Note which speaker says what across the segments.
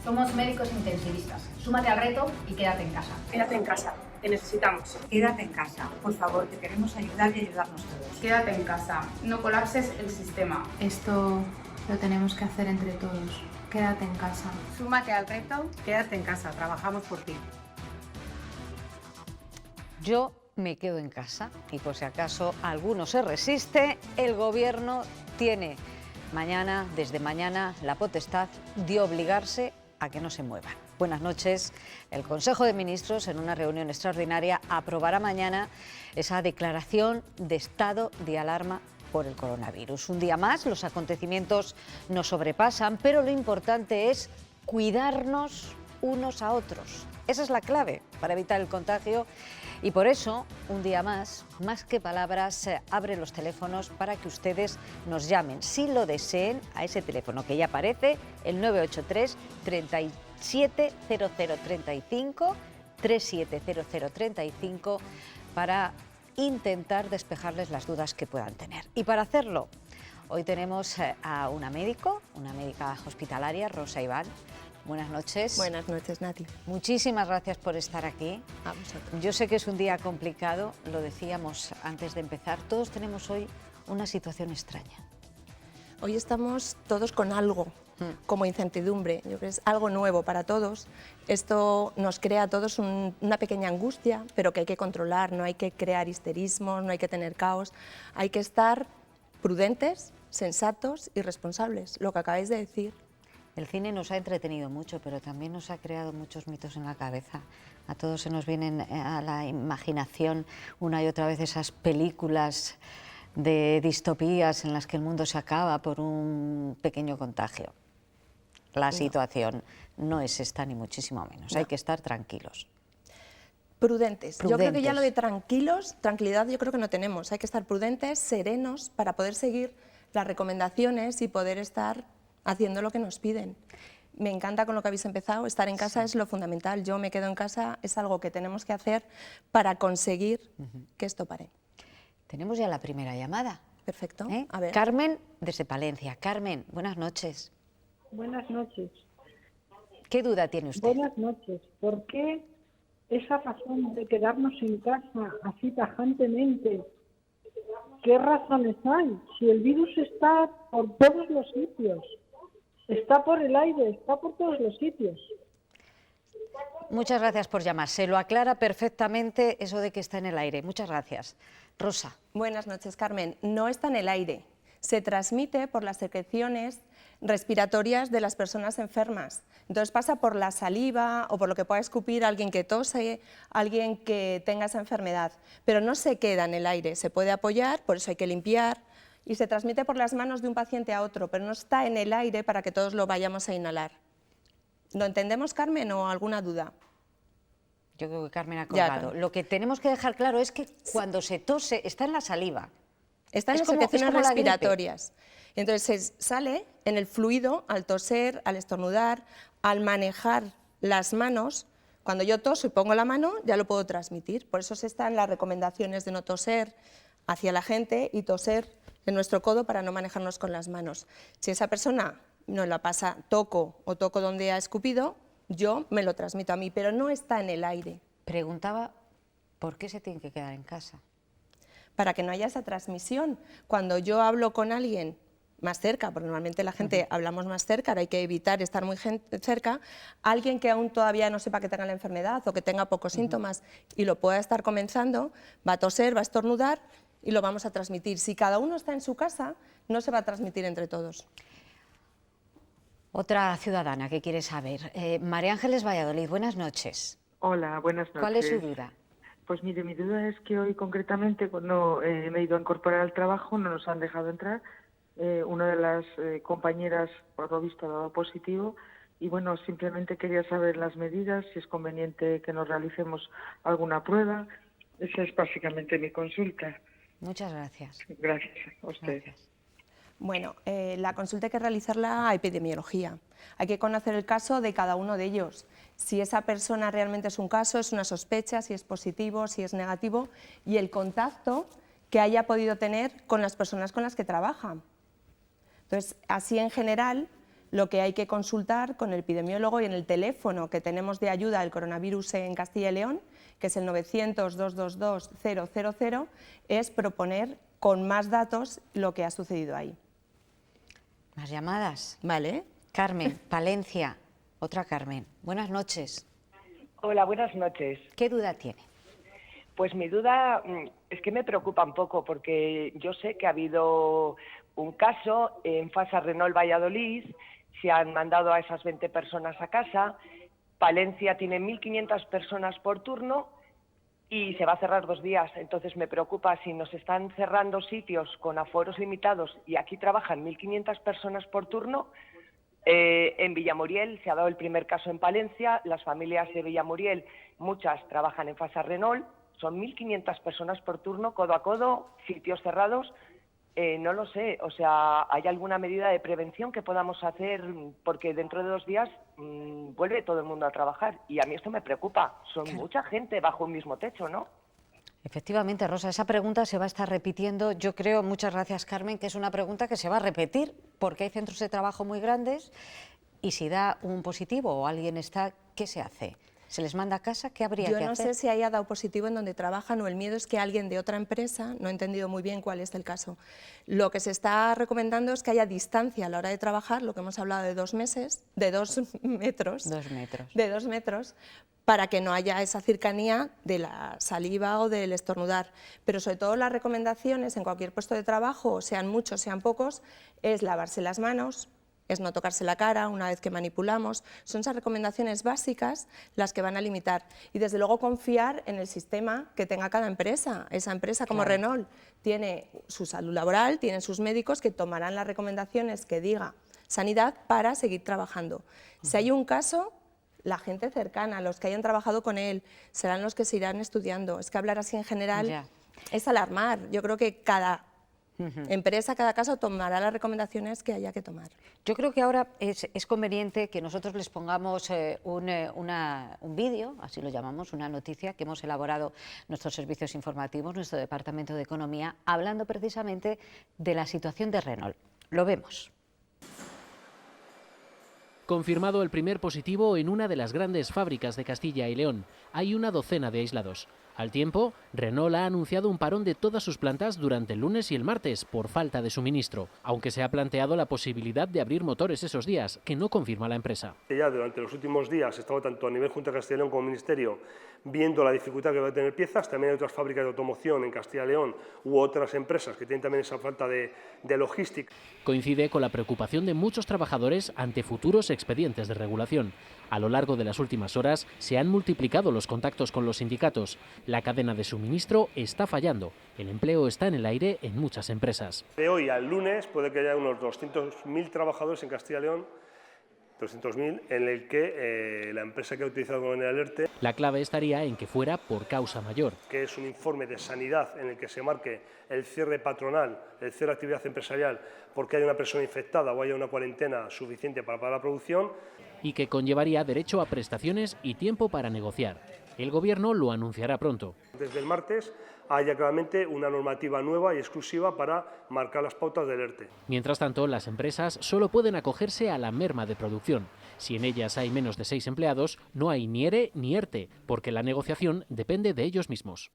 Speaker 1: Somos médicos intensivistas. Súmate al reto y quédate en casa.
Speaker 2: Quédate en casa, te necesitamos.
Speaker 3: Quédate en casa, por favor, te queremos ayudar y ayudarnos todos.
Speaker 4: Quédate en casa, no colapses el sistema.
Speaker 5: Esto lo tenemos que hacer entre todos. Quédate en casa.
Speaker 1: Súmate al reto.
Speaker 2: Quédate en casa, trabajamos por ti.
Speaker 6: Yo me quedo en casa y por si acaso alguno se resiste, el Gobierno tiene desde mañana, la potestad de obligarse a que no se muevan. Buenas noches. El Consejo de Ministros, en una reunión extraordinaria, aprobará mañana esa declaración de estado de alarma por el coronavirus. Un día más, los acontecimientos nos sobrepasan, pero lo importante es cuidarnos unos a otros. Esa es la clave para evitar el contagio y por eso, un día más que palabras, abre los teléfonos para que ustedes nos llamen, si lo deseen, a ese teléfono que ya aparece, el 983 370035, 370035, para intentar despejarles las dudas que puedan tener. Y para hacerlo, hoy tenemos a una médica hospitalaria, Rosa Iván. Buenas noches.
Speaker 2: Buenas noches, Nati.
Speaker 6: Muchísimas gracias por estar aquí.
Speaker 2: A vosotros.
Speaker 6: Yo sé que es un día complicado, lo decíamos antes de empezar. Todos tenemos hoy una situación extraña.
Speaker 2: Hoy estamos todos con algo, como incertidumbre. Yo creo que es algo nuevo para todos. Esto nos crea a todos una pequeña angustia, pero que hay que controlar. No hay que crear histerismos, no hay que tener caos. Hay que estar prudentes, sensatos y responsables. Lo que acabáis de decir.
Speaker 6: El cine nos ha entretenido mucho, pero también nos ha creado muchos mitos en la cabeza. A todos se nos vienen a la imaginación una y otra vez esas películas de distopías en las que el mundo se acaba por un pequeño contagio. La situación no es esta, ni muchísimo menos. No. Hay que estar tranquilos.
Speaker 2: Prudentes. Yo creo que ya lo de tranquilidad yo creo que no tenemos. Hay que estar prudentes, serenos, para poder seguir las recomendaciones y poder estar haciendo lo que nos piden. Me encanta con lo que habéis empezado, estar en casa es lo fundamental. Yo me quedo en casa, es algo que tenemos que hacer para conseguir que esto pare.
Speaker 6: Tenemos ya la primera llamada.
Speaker 2: Perfecto.
Speaker 6: A ver. Carmen, desde Palencia. Carmen, buenas noches.
Speaker 7: Buenas noches.
Speaker 6: ¿Qué duda tiene usted?
Speaker 7: Buenas noches. ¿Por qué esa razón de quedarnos en casa así tajantemente? ¿Qué razones hay? Si el virus está por todos los sitios. Está por el aire, está por todos los sitios.
Speaker 6: Muchas gracias por llamar. Se lo aclara perfectamente eso de que está en el aire. Muchas gracias. Rosa.
Speaker 2: Buenas noches, Carmen. No está en el aire. Se transmite por las secreciones respiratorias de las personas enfermas. Entonces pasa por la saliva o por lo que pueda escupir alguien que tose, alguien que tenga esa enfermedad. Pero no se queda en el aire. Se puede apoyar, por eso hay que limpiar. Y se transmite por las manos de un paciente a otro, pero no está en el aire para que todos lo vayamos a inhalar. ¿Lo entendemos, Carmen, o alguna duda?
Speaker 6: Yo creo que Carmen ha colgado. Lo que tenemos que dejar claro es que cuando se tose está en la saliva.
Speaker 2: Está en las secreciones respiratorias. Entonces sale en el fluido al toser, al estornudar, al manejar las manos. Cuando yo toso y pongo la mano, ya lo puedo transmitir. Por eso se están las recomendaciones de no toser hacia la gente y toser en nuestro codo para no manejarnos con las manos. Si esa persona no la pasa, toco donde ha escupido, yo me lo transmito a mí, pero no está en el aire.
Speaker 6: Preguntaba, ¿por qué se tiene que quedar en casa?
Speaker 2: Para que no haya esa transmisión. Cuando yo hablo con alguien más cerca, porque normalmente la gente hablamos más cerca, ahora hay que evitar estar muy cerca, alguien que aún todavía no sepa que tenga la enfermedad o que tenga pocos síntomas y lo pueda estar comenzando, va a toser, va a estornudar y lo vamos a transmitir. Si cada uno está en su casa, no se va a transmitir entre todos.
Speaker 6: Otra ciudadana que quiere saber. María Ángeles Valladolid, buenas noches.
Speaker 8: Hola, buenas noches.
Speaker 6: ¿Cuál es su duda?
Speaker 8: Pues mire, mi duda es que hoy concretamente cuando me he ido a incorporar al trabajo no nos han dejado entrar. Una de las compañeras, por lo visto, ha dado positivo y bueno, simplemente quería saber las medidas, si es conveniente que nos realicemos alguna prueba. Esa es básicamente mi consulta.
Speaker 6: Muchas gracias.
Speaker 8: Gracias a usted.
Speaker 6: Gracias.
Speaker 2: Bueno, la consulta hay que realizarla a epidemiología. Hay que conocer el caso de cada uno de ellos. Si esa persona realmente es un caso, es una sospecha, si es positivo, si es negativo, y el contacto que haya podido tener con las personas con las que trabaja. Entonces, así en general, lo que hay que consultar con el epidemiólogo y en el teléfono que tenemos de ayuda al coronavirus en Castilla y León, que es el 900-222-000, es proponer con más datos lo que ha sucedido ahí.
Speaker 6: Más llamadas.
Speaker 2: Vale.
Speaker 6: Carmen, Palencia, otra Carmen. Buenas noches.
Speaker 9: Hola, buenas noches.
Speaker 6: ¿Qué duda tiene?
Speaker 9: Pues mi duda es que me preocupa un poco porque yo sé que ha habido un caso en Fasa Renault Valladolid, se han mandado a esas 20 personas a casa, Palencia tiene 1.500 personas por turno y se va a cerrar 2 días. Entonces me preocupa si nos están cerrando sitios con aforos limitados y aquí trabajan 1.500 personas por turno. En Villamuriel se ha dado el primer caso en Palencia, las familias de Villamuriel, muchas trabajan en Fasa Renault, son 1.500 personas por turno, codo a codo, sitios cerrados. No lo sé, o sea, ¿hay alguna medida de prevención que podamos hacer? Porque dentro de 2 días vuelve todo el mundo a trabajar y a mí esto me preocupa. Son mucha gente bajo un mismo techo, ¿no?
Speaker 6: Efectivamente, Rosa, esa pregunta se va a estar repitiendo. Yo creo, muchas gracias, Carmen, que es una pregunta que se va a repetir porque hay centros de trabajo muy grandes y si da un positivo o alguien está, ¿qué se hace? ¿Se les manda a casa? ¿Qué habría que hacer?
Speaker 2: Yo no sé si haya dado positivo en donde trabajan o el miedo es que alguien de otra empresa, no he entendido muy bien cuál es el caso. Lo que se está recomendando es que haya distancia a la hora de trabajar, lo que hemos hablado de 2 meses, de 2 metros.
Speaker 6: 2 metros.
Speaker 2: De 2 metros, para que no haya esa cercanía de la saliva o del estornudar. Pero sobre todo las recomendaciones en cualquier puesto de trabajo, sean muchos, sean pocos, es lavarse las manos, es no tocarse la cara una vez que manipulamos. Son esas recomendaciones básicas las que van a limitar. Y desde luego confiar en el sistema que tenga cada empresa. Esa empresa como Renault tiene su salud laboral, tienen sus médicos que tomarán las recomendaciones que diga Sanidad para seguir trabajando. Si hay un caso, la gente cercana, los que hayan trabajado con él, serán los que se irán estudiando. Es que hablar así en general es alarmar. Yo creo que cada empresa, cada caso tomará las recomendaciones que haya que tomar.
Speaker 6: Yo creo que ahora es conveniente que nosotros les pongamos un vídeo, así lo llamamos, una noticia que hemos elaborado nuestros servicios informativos, nuestro Departamento de Economía, hablando precisamente de la situación de Renault. Lo vemos.
Speaker 10: Confirmado el primer positivo en una de las grandes fábricas de Castilla y León. Hay una docena de aislados. Al tiempo, Renault ha anunciado un parón de todas sus plantas durante el lunes y el martes por falta de suministro, aunque se ha planteado la posibilidad de abrir motores esos días, que no confirma la empresa.
Speaker 11: Ya durante los últimos días estamos tanto a nivel Junta de Castilla y León como Ministerio viendo la dificultad que va a tener piezas. También hay otras fábricas de automoción en Castilla y León u otras empresas que tienen también esa falta de logística.
Speaker 10: Coincide con la preocupación de muchos trabajadores ante futuros expedientes de regulación. A lo largo de las últimas horas se han multiplicado los contactos con los sindicatos. La cadena de suministro está fallando. El empleo está en el aire en muchas empresas.
Speaker 11: De hoy al lunes puede que haya unos 200.000 trabajadores en Castilla y León, 200.000, en el que la empresa que ha utilizado como en el ERTE...
Speaker 10: La clave estaría en que fuera por causa mayor.
Speaker 11: Que es un informe de sanidad en el que se marque el cierre patronal, el cierre de actividad empresarial, porque hay una persona infectada o haya una cuarentena suficiente para parar la producción.
Speaker 10: Y que conllevaría derecho a prestaciones y tiempo para negociar. El Gobierno lo anunciará pronto.
Speaker 11: Desde el martes haya claramente una normativa nueva y exclusiva para marcar las pautas del ERTE.
Speaker 10: Mientras tanto, las empresas solo pueden acogerse a la merma de producción. Si en ellas hay menos de 6 empleados, no hay ni ERE ni ERTE, porque la negociación depende de ellos mismos.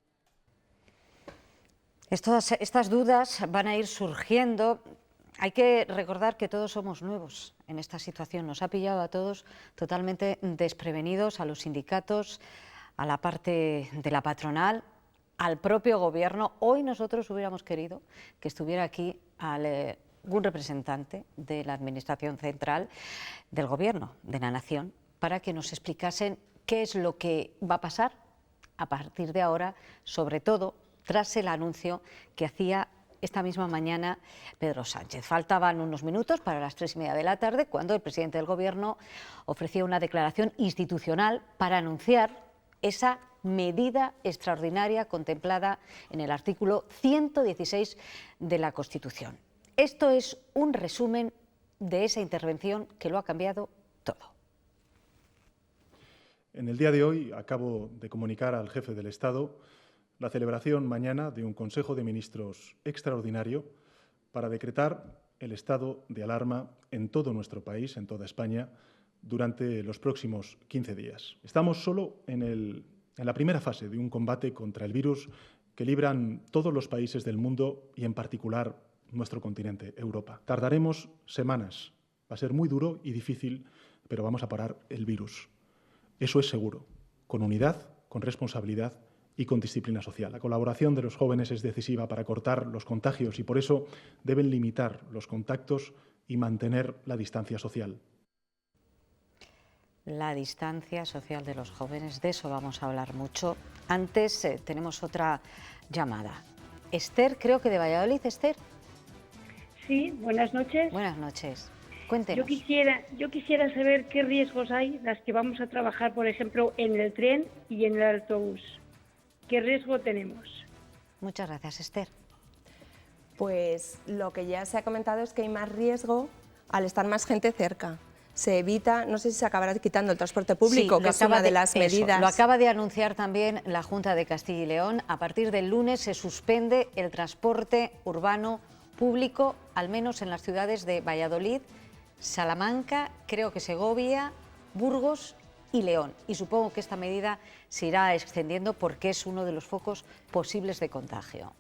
Speaker 6: Estas dudas van a ir surgiendo. Hay que recordar que todos somos nuevos en esta situación. Nos ha pillado a todos totalmente desprevenidos, a los sindicatos, a la parte de la patronal, al propio Gobierno. Hoy nosotros hubiéramos querido que estuviera aquí algún representante de la Administración Central del Gobierno de la Nación para que nos explicasen qué es lo que va a pasar a partir de ahora, sobre todo tras el anuncio que hacía esta misma mañana Pedro Sánchez. Faltaban unos minutos para las 3:30 de la tarde cuando el presidente del Gobierno ofrecía una declaración institucional para anunciar esa medida extraordinaria contemplada en el artículo 116 de la Constitución. Esto es un resumen de esa intervención que lo ha cambiado todo.
Speaker 12: En el día de hoy acabo de comunicar al jefe del Estado la celebración mañana de un Consejo de Ministros extraordinario para decretar el estado de alarma en todo nuestro país, en toda España, durante los próximos 15 días. Estamos solo en la primera fase de un combate contra el virus que libran todos los países del mundo y, en particular, nuestro continente, Europa. Tardaremos semanas. Va a ser muy duro y difícil, pero vamos a parar el virus. Eso es seguro, con unidad, con responsabilidad y con disciplina social. La colaboración de los jóvenes es decisiva para cortar los contagios y por eso deben limitar los contactos y mantener la distancia social.
Speaker 6: La distancia social de los jóvenes, de eso vamos a hablar mucho. Antes tenemos otra llamada. Esther, creo que de Valladolid. Esther.
Speaker 13: Sí, buenas noches.
Speaker 6: Buenas noches. Cuéntenos.
Speaker 13: Yo quisiera saber qué riesgos hay las que vamos a trabajar, por ejemplo, en el tren y en el autobús. ¿Qué riesgo tenemos?
Speaker 6: Muchas gracias, Esther.
Speaker 2: Pues lo que ya se ha comentado es que hay más riesgo al estar más gente cerca. Se evita, no sé si se acabará quitando el transporte público,
Speaker 6: Sí,
Speaker 2: que es una de las medidas.
Speaker 6: Lo acaba de anunciar también la Junta de Castilla y León. A partir del lunes se suspende el transporte urbano público, al menos en las ciudades de Valladolid, Salamanca, creo que Segovia, Burgos y León. Y supongo que esta medida se irá extendiendo porque es uno de los focos posibles de contagio.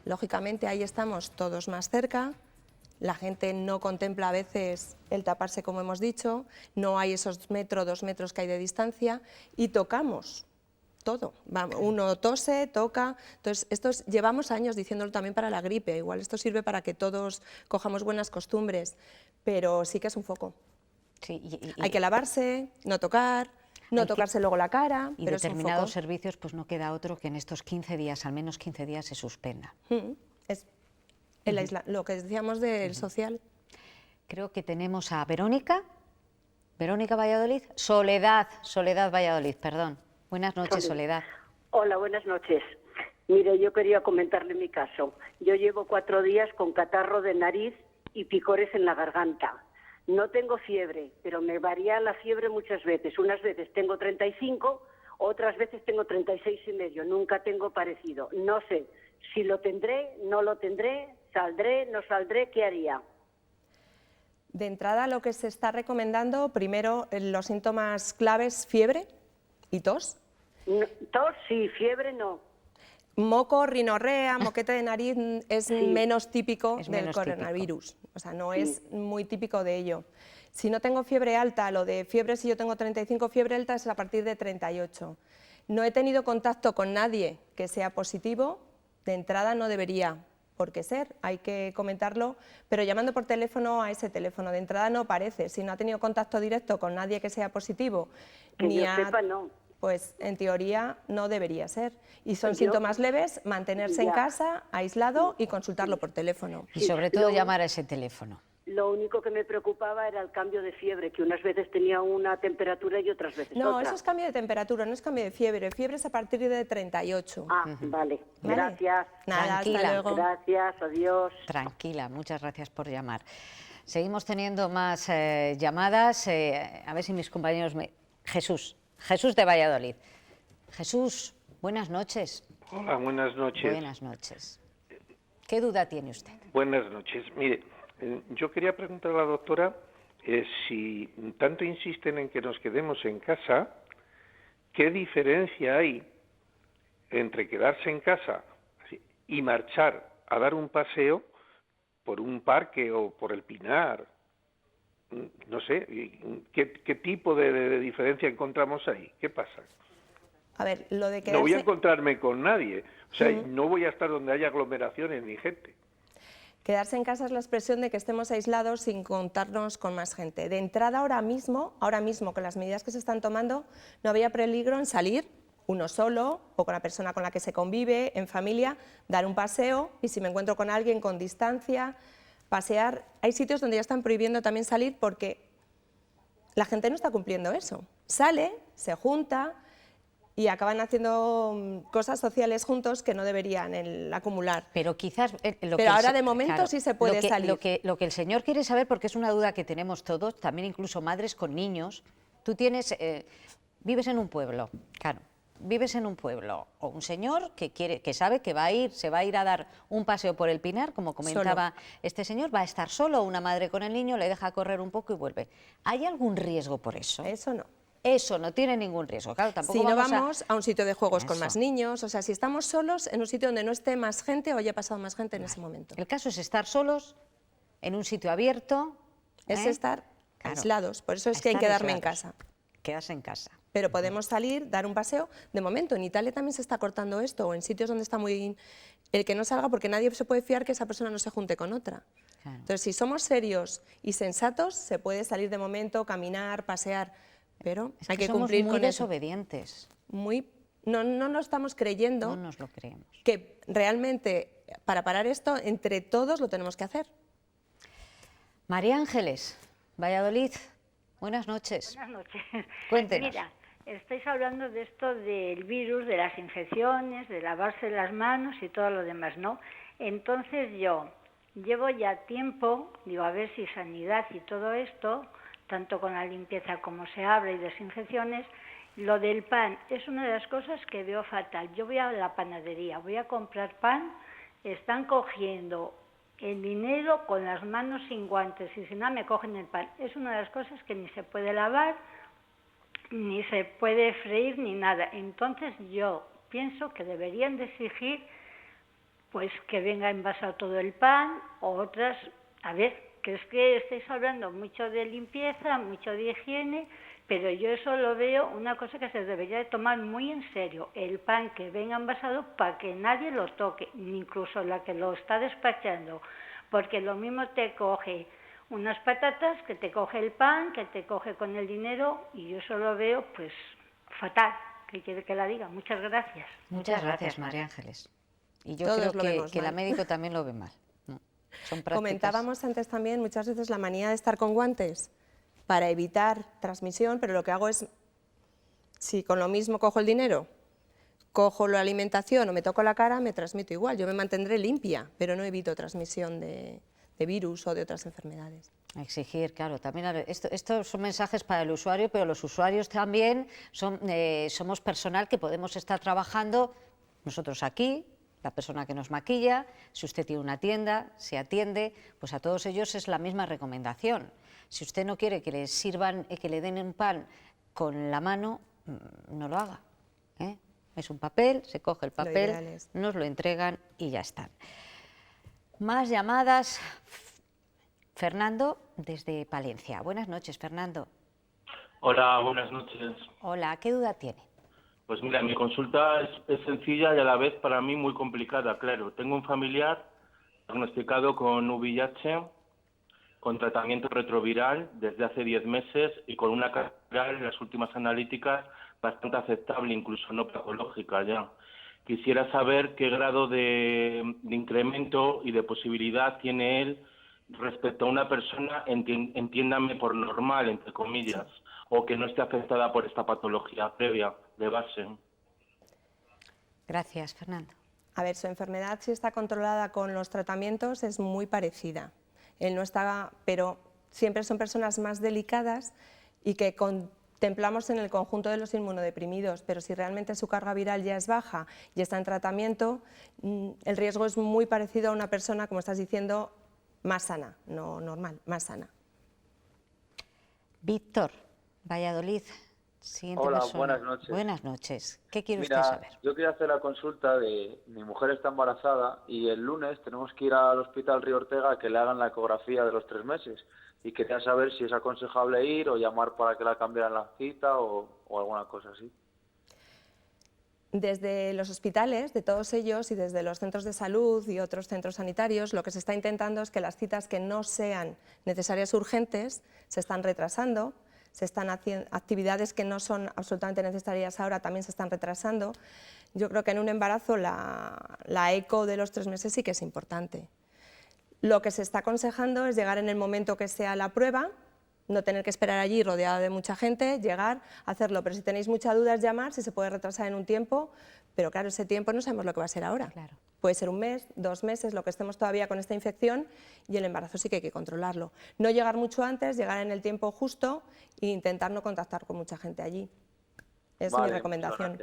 Speaker 2: Lógicamente ahí estamos todos más cerca. La gente no contempla a veces el taparse, como hemos dicho, no hay esos 2 metros que hay de distancia y tocamos todo. Uno tose, toca, entonces llevamos años diciéndolo también para la gripe, igual esto sirve para que todos cojamos buenas costumbres, pero sí que es un foco.
Speaker 6: Sí,
Speaker 2: hay que lavarse, no tocar, no tocarse luego la cara,
Speaker 6: y
Speaker 2: pero
Speaker 6: determinados servicios pues no queda otro que en estos 15 días, al menos 15 días, se suspenda.
Speaker 2: Es lo que decíamos del social.
Speaker 6: Creo que tenemos a Verónica. Verónica Valladolid. Soledad Valladolid, perdón. Buenas noches, Soledad.
Speaker 14: Hola, buenas noches. Mire, yo quería comentarle mi caso. Yo llevo 4 días con catarro de nariz y picores en la garganta. No tengo fiebre, pero me varía la fiebre muchas veces. Unas veces tengo 35, otras veces tengo 36,5. Nunca tengo parecido. No sé si lo tendré, no lo tendré, saldré, no saldré, ¿qué haría?
Speaker 2: De entrada, lo que se está recomendando, primero, los síntomas claves, fiebre y tos.
Speaker 14: Tos sí, fiebre no.
Speaker 2: Moco, rinorrea, moquete de nariz es menos típico del coronavirus.
Speaker 6: Típico.
Speaker 2: O sea, no es muy típico de ello. Si no tengo fiebre alta, lo de fiebre, si yo tengo 35, fiebre alta es a partir de 38. No he tenido contacto con nadie que sea positivo, de entrada no debería por qué ser, hay que comentarlo, pero llamando por teléfono a ese teléfono, de entrada no aparece. Si no ha tenido contacto directo con nadie que sea positivo,
Speaker 14: que yo sepa, no.
Speaker 2: Pues en teoría no debería ser. Y son síntomas leves, mantenerse en casa, aislado y consultarlo por teléfono.
Speaker 6: Y sobre todo llamar a ese teléfono.
Speaker 14: Lo único que me preocupaba era el cambio de fiebre, que unas veces tenía una temperatura y otras veces otra.
Speaker 2: No, eso es cambio de temperatura, no es cambio de fiebre. Fiebre es a partir de 38.
Speaker 14: Ah, vale. Gracias.
Speaker 2: Nada,
Speaker 6: tranquila.
Speaker 2: hasta luego.
Speaker 14: Gracias, adiós.
Speaker 6: Tranquila, muchas gracias por llamar. Seguimos teniendo más llamadas. A ver si mis compañeros me... Jesús de Valladolid. Jesús, buenas noches.
Speaker 15: Hola, buenas noches.
Speaker 6: Buenas noches. ¿Qué duda tiene usted?
Speaker 15: Buenas noches. Mire, yo quería preguntar a la doctora si tanto insisten en que nos quedemos en casa, ¿qué diferencia hay entre quedarse en casa y marchar a dar un paseo por un parque o por el Pinar? No sé, ¿qué tipo de diferencia encontramos ahí? ¿Qué pasa?
Speaker 2: A ver, lo de quedarse...
Speaker 15: No voy a encontrarme con nadie, o sea, no voy a estar donde haya aglomeraciones ni gente.
Speaker 2: Quedarse en casa es la expresión de que estemos aislados sin contarnos con más gente. De entrada, ahora mismo, con las medidas que se están tomando, no había peligro en salir uno solo o con la persona con la que se convive, en familia, dar un paseo y si me encuentro con alguien con distancia, pasear. Hay sitios donde ya están prohibiendo también salir porque la gente no está cumpliendo eso. Sale, se junta y acaban haciendo cosas sociales juntos que no deberían acumular.
Speaker 6: Pero quizás...
Speaker 2: Pero ahora de momento sí se puede salir.
Speaker 6: Lo que el señor quiere saber, porque es una duda que tenemos todos, también incluso madres con niños, tú tienes, vives en un pueblo, claro, vives en un pueblo o un señor que sabe que se va a ir a dar un paseo por el Pinar, como comentaba este señor, va a estar solo, una madre con el niño, le deja correr un poco y vuelve. ¿Hay algún riesgo por eso?
Speaker 2: Eso no.
Speaker 6: Eso no tiene ningún riesgo, claro, tampoco
Speaker 2: si no
Speaker 6: vamos
Speaker 2: vamos a un sitio de juegos con
Speaker 6: Eso.
Speaker 2: más niños, o sea, si estamos solos en un sitio donde no esté más gente o haya pasado más gente en ese momento.
Speaker 6: El caso es estar solos, en un sitio abierto.
Speaker 2: Es estar aislados, por eso es que hay que quedarme en casa.
Speaker 6: Quedarse en casa.
Speaker 2: Pero podemos salir, dar un paseo. De momento, en Italia también se está cortando esto, o en sitios donde está muy... El que no salga, porque nadie se puede fiar que esa persona no se junte con otra.
Speaker 6: Claro.
Speaker 2: Entonces, si somos serios y sensatos, se puede salir de momento, caminar, pasear, pero hay que cumplir con eso.
Speaker 6: Somos muy desobedientes.
Speaker 2: No nos estamos creyendo.
Speaker 6: No nos lo creemos.
Speaker 2: Que realmente, para parar esto, entre todos lo tenemos que hacer.
Speaker 6: María Ángeles, Valladolid, buenas noches.
Speaker 16: Buenas noches.
Speaker 6: Cuéntenos.
Speaker 16: Mira, estáis hablando de esto del virus, de las infecciones, de lavarse las manos y todo lo demás, ¿no? Entonces yo llevo ya tiempo, digo, a ver si sanidad y todo esto, tanto con la limpieza como se habla y desinfecciones, lo del pan es una de las cosas que veo fatal. Yo voy a la panadería, voy a comprar pan, están cogiendo el dinero con las manos sin guantes y si no me cogen el pan. Es una de las cosas que ni se puede lavar, ni se puede freír, ni nada. Entonces yo pienso que deberían de exigir pues que venga envasado todo el pan o otras, a ver, que es que estáis hablando mucho de limpieza, mucho de higiene, pero yo eso lo veo una cosa que se debería de tomar muy en serio, el pan que venga envasado para que nadie lo toque, ni incluso la que lo está despachando, porque lo mismo te coge unas patatas, que te coge el pan, que te coge con el dinero, y yo eso lo veo pues fatal, que quiere que la diga. Muchas gracias.
Speaker 6: Muchas gracias, María Ángeles. Y yo
Speaker 2: Todos
Speaker 6: creo que la médico también lo ve mal. No, son prácticas.
Speaker 2: Comentábamos antes también muchas veces la manía de estar con guantes para evitar transmisión, pero lo que hago es, si con lo mismo cojo el dinero, cojo la alimentación o me toco la cara, me transmito igual. Yo me mantendré limpia, pero no evito transmisión de virus o de otras enfermedades.
Speaker 6: Exigir, claro, también estos son mensajes para el usuario, pero los usuarios también somos personal que podemos estar trabajando nosotros aquí, la persona que nos maquilla, si usted tiene una tienda, se atiende, pues a todos ellos es la misma recomendación. Si usted no quiere que le sirvan, que le den un pan con la mano, no lo haga. Es un papel, se coge el papel, nos lo entregan y ya están. Más llamadas. Fernando, desde Palencia. Buenas noches, Fernando.
Speaker 17: Hola, buenas noches.
Speaker 6: Hola, ¿qué duda tiene?
Speaker 17: Pues mira, mi consulta es sencilla y a la vez para mí muy complicada, claro. Tengo un familiar diagnosticado con VIH, con tratamiento retroviral desde hace 10 meses y con una carga en las últimas analíticas bastante aceptable, incluso no patológica ya. Quisiera saber qué grado de incremento y de posibilidad tiene él respecto a una persona, entiéndame por normal, entre comillas, o que no esté afectada por esta patología previa de base.
Speaker 6: Gracias, Fernando.
Speaker 2: A ver, su enfermedad, si está controlada con los tratamientos, es muy parecida. Él no está, pero siempre son personas más delicadas y que contemplamos en el conjunto de los inmunodeprimidos, pero si realmente su carga viral ya es baja y está en tratamiento, el riesgo es muy parecido a una persona, como estás diciendo, más sana, no normal, más sana.
Speaker 6: Víctor, Valladolid, siguiente
Speaker 18: Hola,
Speaker 6: persona.
Speaker 18: buenas noches.
Speaker 6: Buenas noches. ¿Qué quiere
Speaker 18: Mira,
Speaker 6: usted saber?
Speaker 18: yo quería hacer la consulta de mi mujer está embarazada y el lunes tenemos que ir al Hospital Río Ortega a que le hagan la ecografía de los 3 meses y quería saber si es aconsejable ir o llamar para que la cambiaran la cita o alguna cosa así.
Speaker 2: Desde los hospitales, de todos ellos, y desde los centros de salud y otros centros sanitarios, lo que se está intentando es que las citas que no sean necesarias o urgentes se están retrasando, se están haciendo actividades que no son absolutamente necesarias ahora, también se están retrasando. Yo creo que en un embarazo la eco de los 3 meses sí que es importante. Lo que se está aconsejando es llegar en el momento que sea la prueba, no tener que esperar allí rodeado de mucha gente, llegar, hacerlo. Pero si tenéis mucha duda es llamar, si se puede retrasar en un tiempo, pero claro, ese tiempo no sabemos lo que va a ser ahora.
Speaker 6: Claro.
Speaker 2: Puede ser 1 mes, 2 meses, lo que estemos todavía con esta infección, y el embarazo sí que hay que controlarlo. No llegar mucho antes, llegar en el tiempo justo e intentar no contactar con mucha gente allí. Es mi recomendación.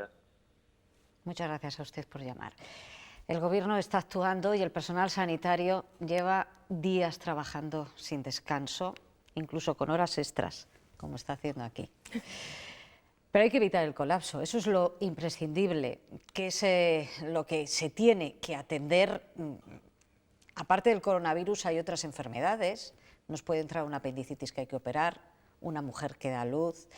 Speaker 6: Muchas gracias a usted por llamar. El Gobierno está actuando y el personal sanitario lleva días trabajando sin descanso, incluso con horas extras, como está haciendo aquí. Pero hay que evitar el colapso, eso es lo imprescindible, que es lo que se tiene que atender. Aparte del coronavirus hay otras enfermedades, nos puede entrar una apendicitis que hay que operar, una mujer que da luz,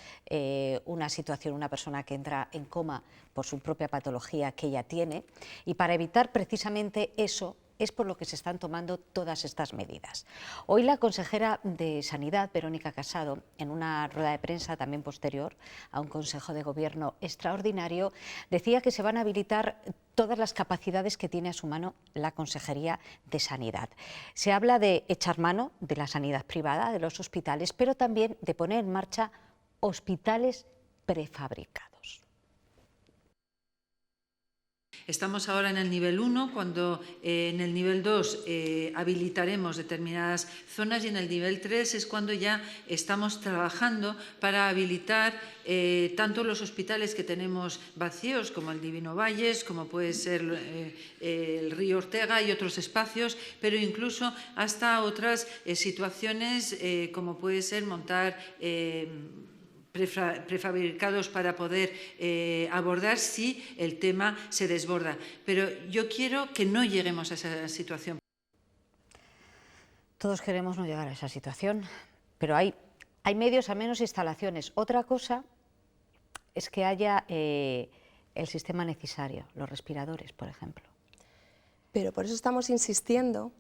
Speaker 6: una situación, una persona que entra en coma por su propia patología que ella tiene, y para evitar precisamente eso es por lo que se están tomando todas estas medidas. Hoy la consejera de Sanidad, Verónica Casado, en una rueda de prensa también posterior a un Consejo de Gobierno extraordinario, decía que se van a habilitar todas las capacidades que tiene a su mano la Consejería de Sanidad. Se habla de echar mano de la sanidad privada, de los hospitales, pero también de poner en marcha hospitales prefabricados.
Speaker 19: Estamos ahora en el nivel 1, cuando en el nivel 2 habilitaremos determinadas zonas, y en el nivel 3 es cuando ya estamos trabajando para habilitar tanto los hospitales que tenemos vacíos, como el Divino Valles, como puede ser el Río Ortega y otros espacios, pero incluso hasta otras situaciones como puede ser montar prefabricados para poder abordar si el tema se desborda. Pero yo quiero que no lleguemos a esa situación.
Speaker 6: Todos queremos no llegar a esa situación, pero hay medios, al menos instalaciones. Otra cosa es que haya el sistema necesario, los respiradores, por ejemplo.
Speaker 2: Pero por eso estamos insistiendo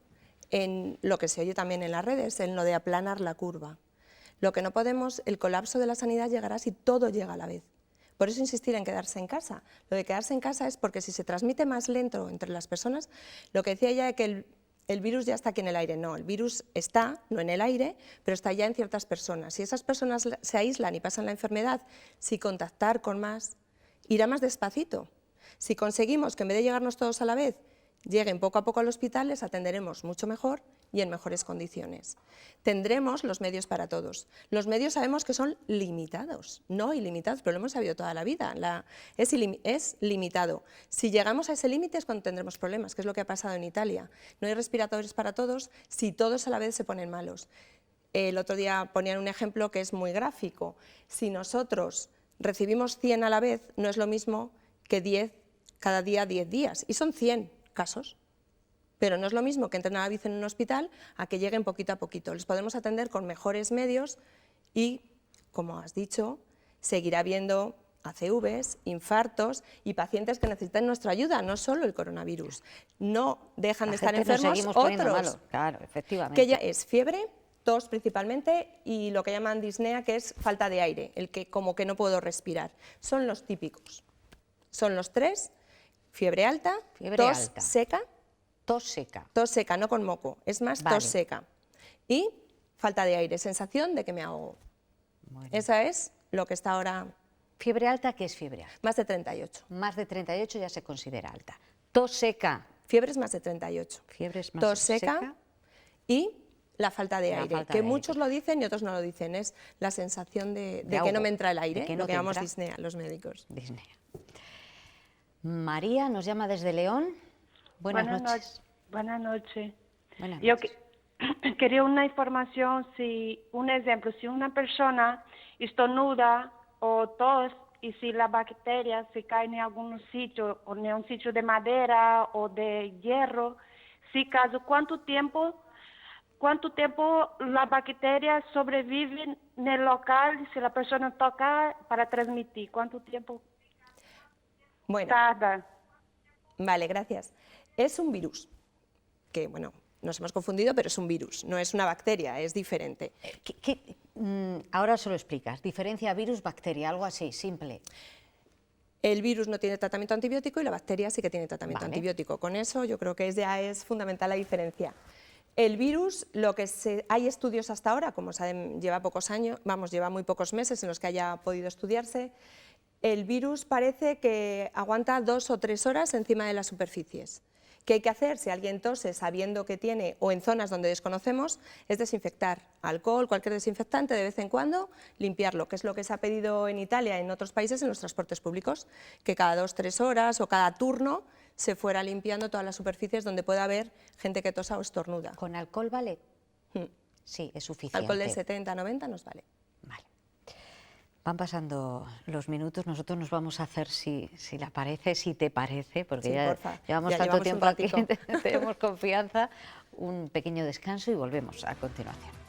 Speaker 2: en lo que se oye también en las redes, en lo de aplanar la curva. Lo que no podemos, el colapso de la sanidad llegará si todo llega a la vez. Por eso insistir en quedarse en casa. Lo de quedarse en casa es porque si se transmite más lento entre las personas, lo que decía ella de que el virus ya está aquí en el aire. No, el virus está, no en el aire, pero está ya en ciertas personas. Si esas personas se aíslan y pasan la enfermedad, si contactar con más, irá más despacito. Si conseguimos que en vez de llegarnos todos a la vez, lleguen poco a poco al hospital, les atenderemos mucho mejor y en mejores condiciones. Tendremos los medios para todos. Los medios sabemos que son limitados, no ilimitados, pero lo hemos sabido toda la vida. Es limitado. Si llegamos a ese límite es cuando tendremos problemas, que es lo que ha pasado en Italia. No hay respiradores para todos si todos a la vez se ponen malos. El otro día ponían un ejemplo que es muy gráfico. Si nosotros recibimos 100 a la vez, no es lo mismo que 10 cada día 10 días, y son 100 casos. Pero no es lo mismo que entren a la vez en un hospital a que lleguen poquito a poquito. Les podemos atender con mejores medios y, como has dicho, seguirá habiendo ACVs, infartos y pacientes que necesitan nuestra ayuda, no solo el coronavirus. No dejan de estar enfermos otros.
Speaker 6: Claro, efectivamente.
Speaker 2: Que ya es fiebre, tos principalmente, y lo que llaman disnea, que es falta de aire, el que como que no puedo respirar. Son los típicos. Son los tres: fiebre alta, tos seca.
Speaker 6: Tos seca.
Speaker 2: Tos seca, no con moco, es más tos seca. Y falta de aire, sensación de que me ahogo. Esa es lo que está ahora.
Speaker 6: ¿Fiebre alta? ¿Qué es fiebre alta?
Speaker 2: Más de 38.
Speaker 6: Más de 38 ya se considera alta. Tos seca.
Speaker 2: Fiebre es más de 38.
Speaker 6: Fiebre es más
Speaker 2: tos seca y la falta de aire, que muchos lo dicen y otros no lo dicen. Es la sensación de que no me entra el aire, lo que llamamos disnea, los médicos.
Speaker 6: Disnea. María nos llama desde León. Buenas noches.
Speaker 20: Buenas noches.
Speaker 6: Buenas
Speaker 20: Yo
Speaker 6: noches.
Speaker 20: quería una información, un ejemplo, si una persona estornuda o tos y si la bacteria se cae en algún sitio, o en un sitio de madera o de hierro, si caso, ¿cuánto tiempo la bacteria sobrevive en el local si la persona toca para transmitir? ¿Cuánto tiempo tarda?
Speaker 2: Vale, gracias. Es un virus, que bueno, nos hemos confundido, pero es un virus, no es una bacteria, es diferente.
Speaker 6: Ahora se lo explicas, diferencia virus-bacteria, algo así, simple.
Speaker 2: El virus no tiene tratamiento antibiótico y la bacteria sí que tiene tratamiento antibiótico. Con eso yo creo que ya es fundamental la diferencia. El virus, hay estudios hasta ahora, como saben, lleva pocos años, lleva muy pocos meses en los que haya podido estudiarse. El virus parece que aguanta 2 o 3 horas encima de las superficies ¿Qué hay que hacer si alguien tose sabiendo que tiene o en zonas donde desconocemos? Es desinfectar. Alcohol, cualquier desinfectante, de vez en cuando limpiarlo, que es lo que se ha pedido en Italia y en otros países en los transportes públicos, que cada 2 o 3 horas o cada turno se fuera limpiando todas las superficies donde pueda haber gente que tosa o estornuda.
Speaker 6: ¿Con alcohol vale? Sí, es suficiente.
Speaker 2: Alcohol del 70-90 nos vale.
Speaker 6: Van pasando los minutos, nosotros nos vamos a hacer, si te parece, porque
Speaker 2: Sí,
Speaker 6: ya
Speaker 2: porfa.
Speaker 6: llevamos
Speaker 2: Ya
Speaker 6: tanto
Speaker 2: llevamos un
Speaker 6: tiempo aquí,
Speaker 2: ratico.
Speaker 6: tenemos confianza, un pequeño descanso y volvemos a continuación.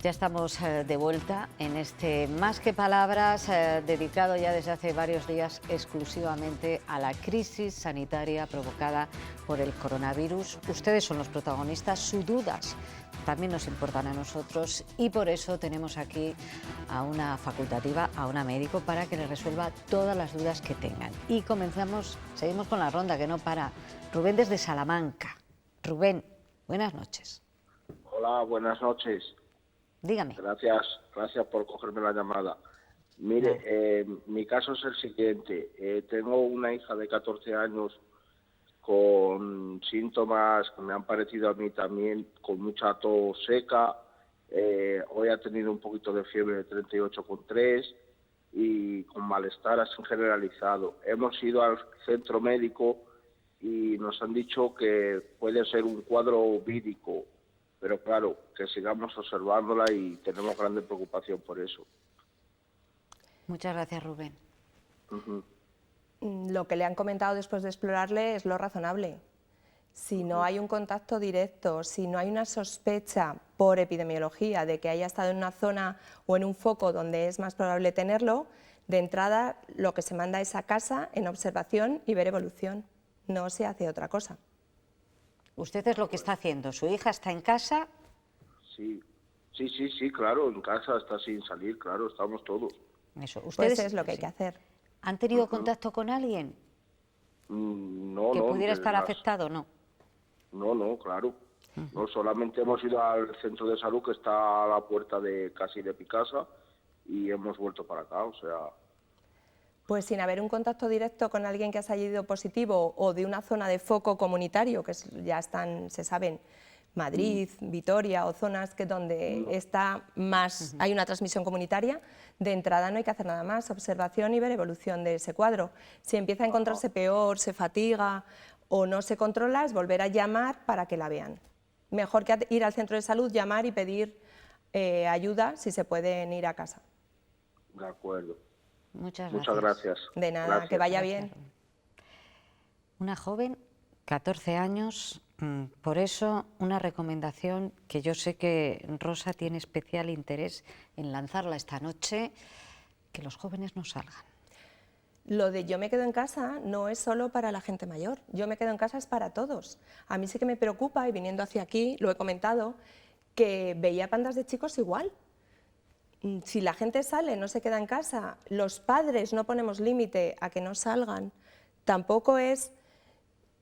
Speaker 6: Ya estamos de vuelta en este Más que Palabras, dedicado ya desde hace varios días exclusivamente a la crisis sanitaria provocada por el coronavirus. Ustedes son los protagonistas, sus dudas también nos importan a nosotros y por eso tenemos aquí a una facultativa, a una médico, para que les resuelva todas las dudas que tengan. Y seguimos con la ronda que no para. Rubén desde Salamanca. Rubén, buenas noches.
Speaker 21: Hola, buenas noches.
Speaker 6: Dígame.
Speaker 21: Gracias por cogerme la llamada. Mire, mi caso es el siguiente. Tengo una hija de 14 años con síntomas que me han parecido a mí también, con mucha tos seca. Hoy ha tenido un poquito de fiebre de 38,3 y con malestar así generalizado. Hemos ido al centro médico y nos han dicho que puede ser un cuadro vírico. Pero claro, que sigamos observándola y tenemos grande preocupación por eso.
Speaker 6: Muchas gracias, Rubén.
Speaker 2: Lo que le han comentado después de explorarle es lo razonable. Si no hay un contacto directo, si no hay una sospecha por epidemiología de que haya estado en una zona o en un foco donde es más probable tenerlo, de entrada lo que se manda es a casa en observación y ver evolución. No se hace otra cosa.
Speaker 6: Usted es lo que está haciendo. ¿Su hija está en casa?
Speaker 21: Sí, claro, en casa está sin salir, claro, estamos todos.
Speaker 6: Eso.
Speaker 2: Pues es lo que hay que hacer.
Speaker 6: ¿Han tenido contacto con alguien
Speaker 21: No,
Speaker 6: que
Speaker 21: no.
Speaker 6: pudiera estar afectado? No.
Speaker 21: No, claro. No, solamente hemos ido al centro de salud que está a la puerta de casi de Picasa y hemos vuelto para acá, o sea...
Speaker 2: Pues sin haber un contacto directo con alguien que ha salido positivo o de una zona de foco comunitario, que ya están, se saben, Madrid, Vitoria o zonas donde está más, hay una transmisión comunitaria, de entrada no hay que hacer nada más, observación y ver evolución de ese cuadro. Si empieza a encontrarse peor, se fatiga o no se controla, es volver a llamar para que la vean. Mejor que ir al centro de salud, llamar y pedir ayuda si se pueden ir a casa.
Speaker 21: De acuerdo.
Speaker 6: Muchas
Speaker 21: gracias.
Speaker 2: De nada,
Speaker 21: Gracias.
Speaker 2: que vaya bien.
Speaker 6: Una joven, 14 años, por eso una recomendación que yo sé que Rosa tiene especial interés en lanzarla esta noche, que los jóvenes no salgan.
Speaker 2: Lo de yo me quedo en casa no es solo para la gente mayor, yo me quedo en casa es para todos. A mí sí que me preocupa, y viniendo hacia aquí, lo he comentado, que veía bandas de chicos igual. Si la gente sale, no se queda en casa, los padres no ponemos límite a que no salgan, tampoco es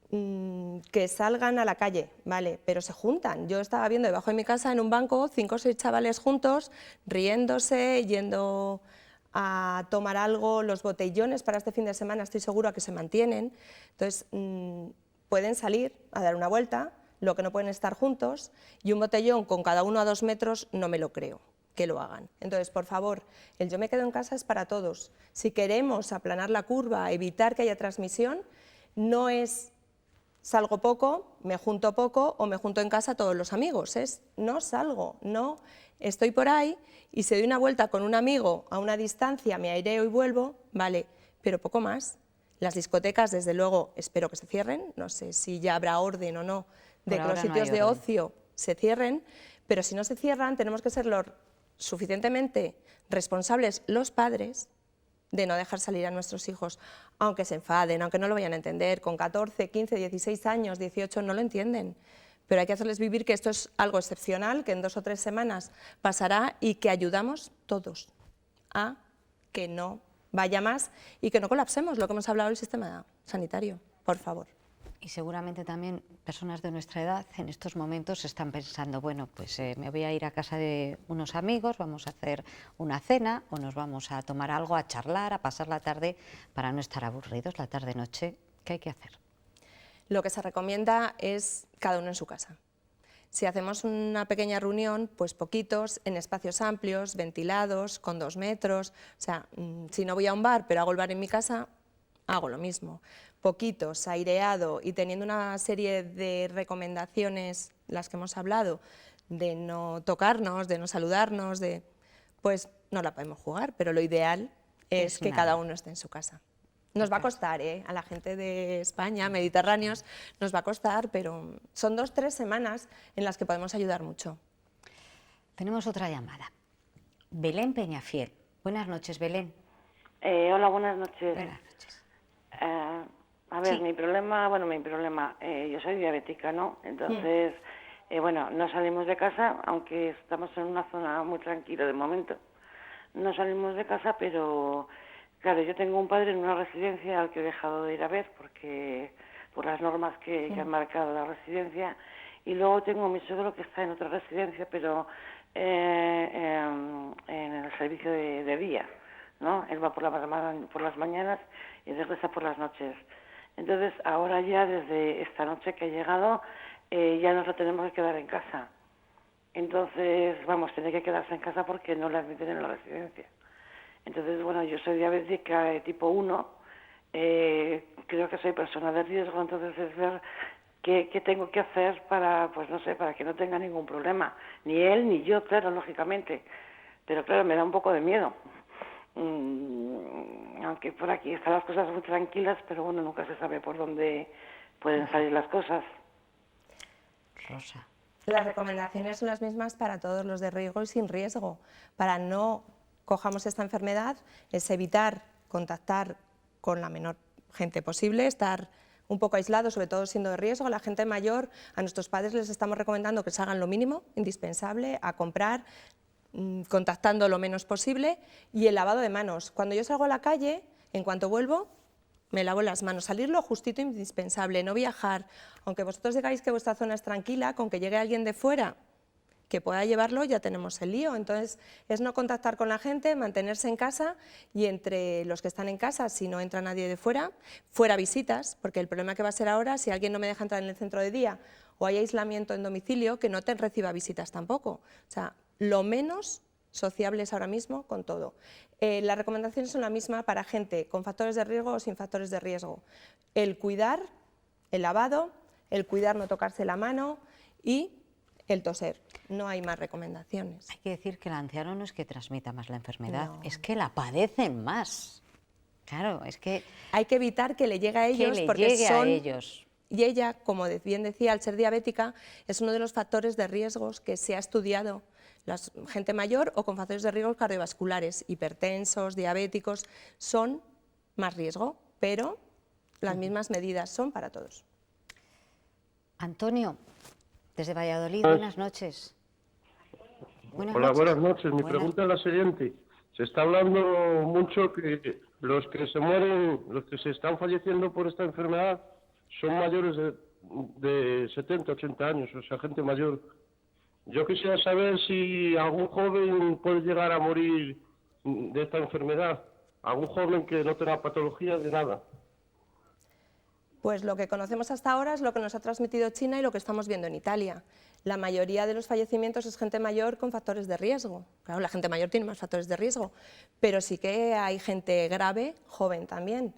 Speaker 2: que salgan a la calle, ¿vale? Pero se juntan. Yo estaba viendo debajo de mi casa en un banco 5 o 6 chavales juntos, riéndose, yendo a tomar algo, los botellones para este fin de semana estoy segura que se mantienen, entonces pueden salir a dar una vuelta, lo que no pueden estar juntos, y un botellón con cada uno a 2 metros no me lo creo que lo hagan. Entonces, por favor, el yo me quedo en casa es para todos. Si queremos aplanar la curva, evitar que haya transmisión, no es salgo poco, me junto poco o me junto en casa todos los amigos, es no salgo, no estoy por ahí y si doy una vuelta con un amigo a una distancia, me aireo y vuelvo, vale, pero poco más. Las discotecas, desde luego, espero que se cierren, no sé si ya habrá orden o no de que los sitios de ocio se cierren, pero si no se cierran tenemos que ser los suficientemente responsables los padres de no dejar salir a nuestros hijos, aunque se enfaden, aunque no lo vayan a entender, con 14, 15, 16 años, 18, no lo entienden, pero hay que hacerles vivir que esto es algo excepcional, que en 2 o 3 semanas pasará y que ayudamos todos a que no vaya más y que no colapsemos lo que hemos hablado del sistema sanitario, por favor.
Speaker 6: Y seguramente también personas de nuestra edad en estos momentos están pensando, bueno, pues me voy a ir a casa de unos amigos, vamos a hacer una cena o nos vamos a tomar algo, a charlar, a pasar la tarde para no estar aburridos, la tarde-noche. ¿Qué hay que hacer?
Speaker 2: Lo que se recomienda es cada uno en su casa. Si hacemos una pequeña reunión, pues poquitos, en espacios amplios, ventilados, con 2 metros. O sea, si no voy a un bar, pero hago el bar en mi casa, hago lo mismo. Poquitos, aireado y teniendo una serie de recomendaciones, las que hemos hablado, de no tocarnos, de no saludarnos, pues no la podemos jugar, pero lo ideal es que cada uno esté en su casa. Nos va a costar, a la gente de España, mediterráneos, nos va a costar, pero son 2-3 semanas en las que podemos ayudar mucho.
Speaker 6: Tenemos otra llamada. Belén Peñafiel. Buenas noches, Belén.
Speaker 3: Hola, buenas noches.
Speaker 6: Buenas noches.
Speaker 3: A ver,
Speaker 6: Sí.
Speaker 3: mi problema, yo soy diabética, ¿no? Entonces, no salimos de casa, aunque estamos en una zona muy tranquila de momento. No salimos de casa, pero, claro, yo tengo un padre en una residencia al que he dejado de ir a ver porque por las normas que han marcado la residencia, y luego tengo a mi suegro que está en otra residencia, pero en el servicio de día, ¿no? Él va por las mañanas y regresa por las noches. Entonces, ahora ya, desde esta noche que ha llegado, ya nos lo tenemos que quedar en casa. Entonces, tiene que quedarse en casa porque no le admiten en la residencia. Entonces, yo soy diabética de tipo 1, creo que soy persona de riesgo, entonces es ver qué tengo que hacer para que no tenga ningún problema. Ni él ni yo, claro, lógicamente. Pero claro, me da un poco de miedo. Aunque por aquí están las cosas muy tranquilas, pero nunca se sabe por dónde pueden salir las cosas.
Speaker 6: Rosa.
Speaker 2: Las recomendaciones son las mismas para todos los de riesgo y sin riesgo. Para no cojamos esta enfermedad es evitar contactar con la menor gente posible, estar un poco aislados, sobre todo siendo de riesgo. A la gente mayor, a nuestros padres les estamos recomendando que se hagan lo mínimo, indispensable, a comprar, contactando lo menos posible, y el lavado de manos. Cuando yo salgo a la calle, en cuanto vuelvo, me lavo las manos, salir lo justito indispensable, no viajar. Aunque vosotros digáis que vuestra zona es tranquila, con que llegue alguien de fuera que pueda llevarlo, ya tenemos el lío. Entonces, es no contactar con la gente, mantenerse en casa, y entre los que están en casa, si no entra nadie de fuera, fuera visitas, porque el problema que va a ser ahora, si alguien no me deja entrar en el centro de día o hay aislamiento en domicilio, que no te reciba visitas tampoco. O sea, lo menos sociables ahora mismo con todo. Las recomendaciones son la misma para gente con factores de riesgo o sin factores de riesgo. El cuidar, el lavado, el cuidar no tocarse la mano y el toser. No hay más recomendaciones.
Speaker 6: Hay que decir que el anciano no es que transmita más la enfermedad, es que la padecen más. Claro, es que
Speaker 2: hay que evitar que le llegue a ellos, porque son... a ellos. Y ella, como bien decía, al ser diabética, es uno de los factores de riesgos que se ha estudiado. La gente mayor o con factores de riesgo cardiovasculares, hipertensos, diabéticos, son más riesgo, pero las mismas medidas son para todos.
Speaker 6: Antonio, desde Valladolid, buenas noches.
Speaker 22: Hola, buenas noches. Mi pregunta es la siguiente. Se está hablando mucho que los que se mueren, los que se están falleciendo por esta enfermedad son mayores de 70, 80 años, o sea, gente mayor. Yo quisiera saber si algún joven puede llegar a morir de esta enfermedad, algún joven que no tenga patologías de nada.
Speaker 2: Pues lo que conocemos hasta ahora es lo que nos ha transmitido China y lo que estamos viendo en Italia. La mayoría de los fallecimientos es gente mayor con factores de riesgo. Claro, la gente mayor tiene más factores de riesgo, pero sí que hay gente grave, joven también,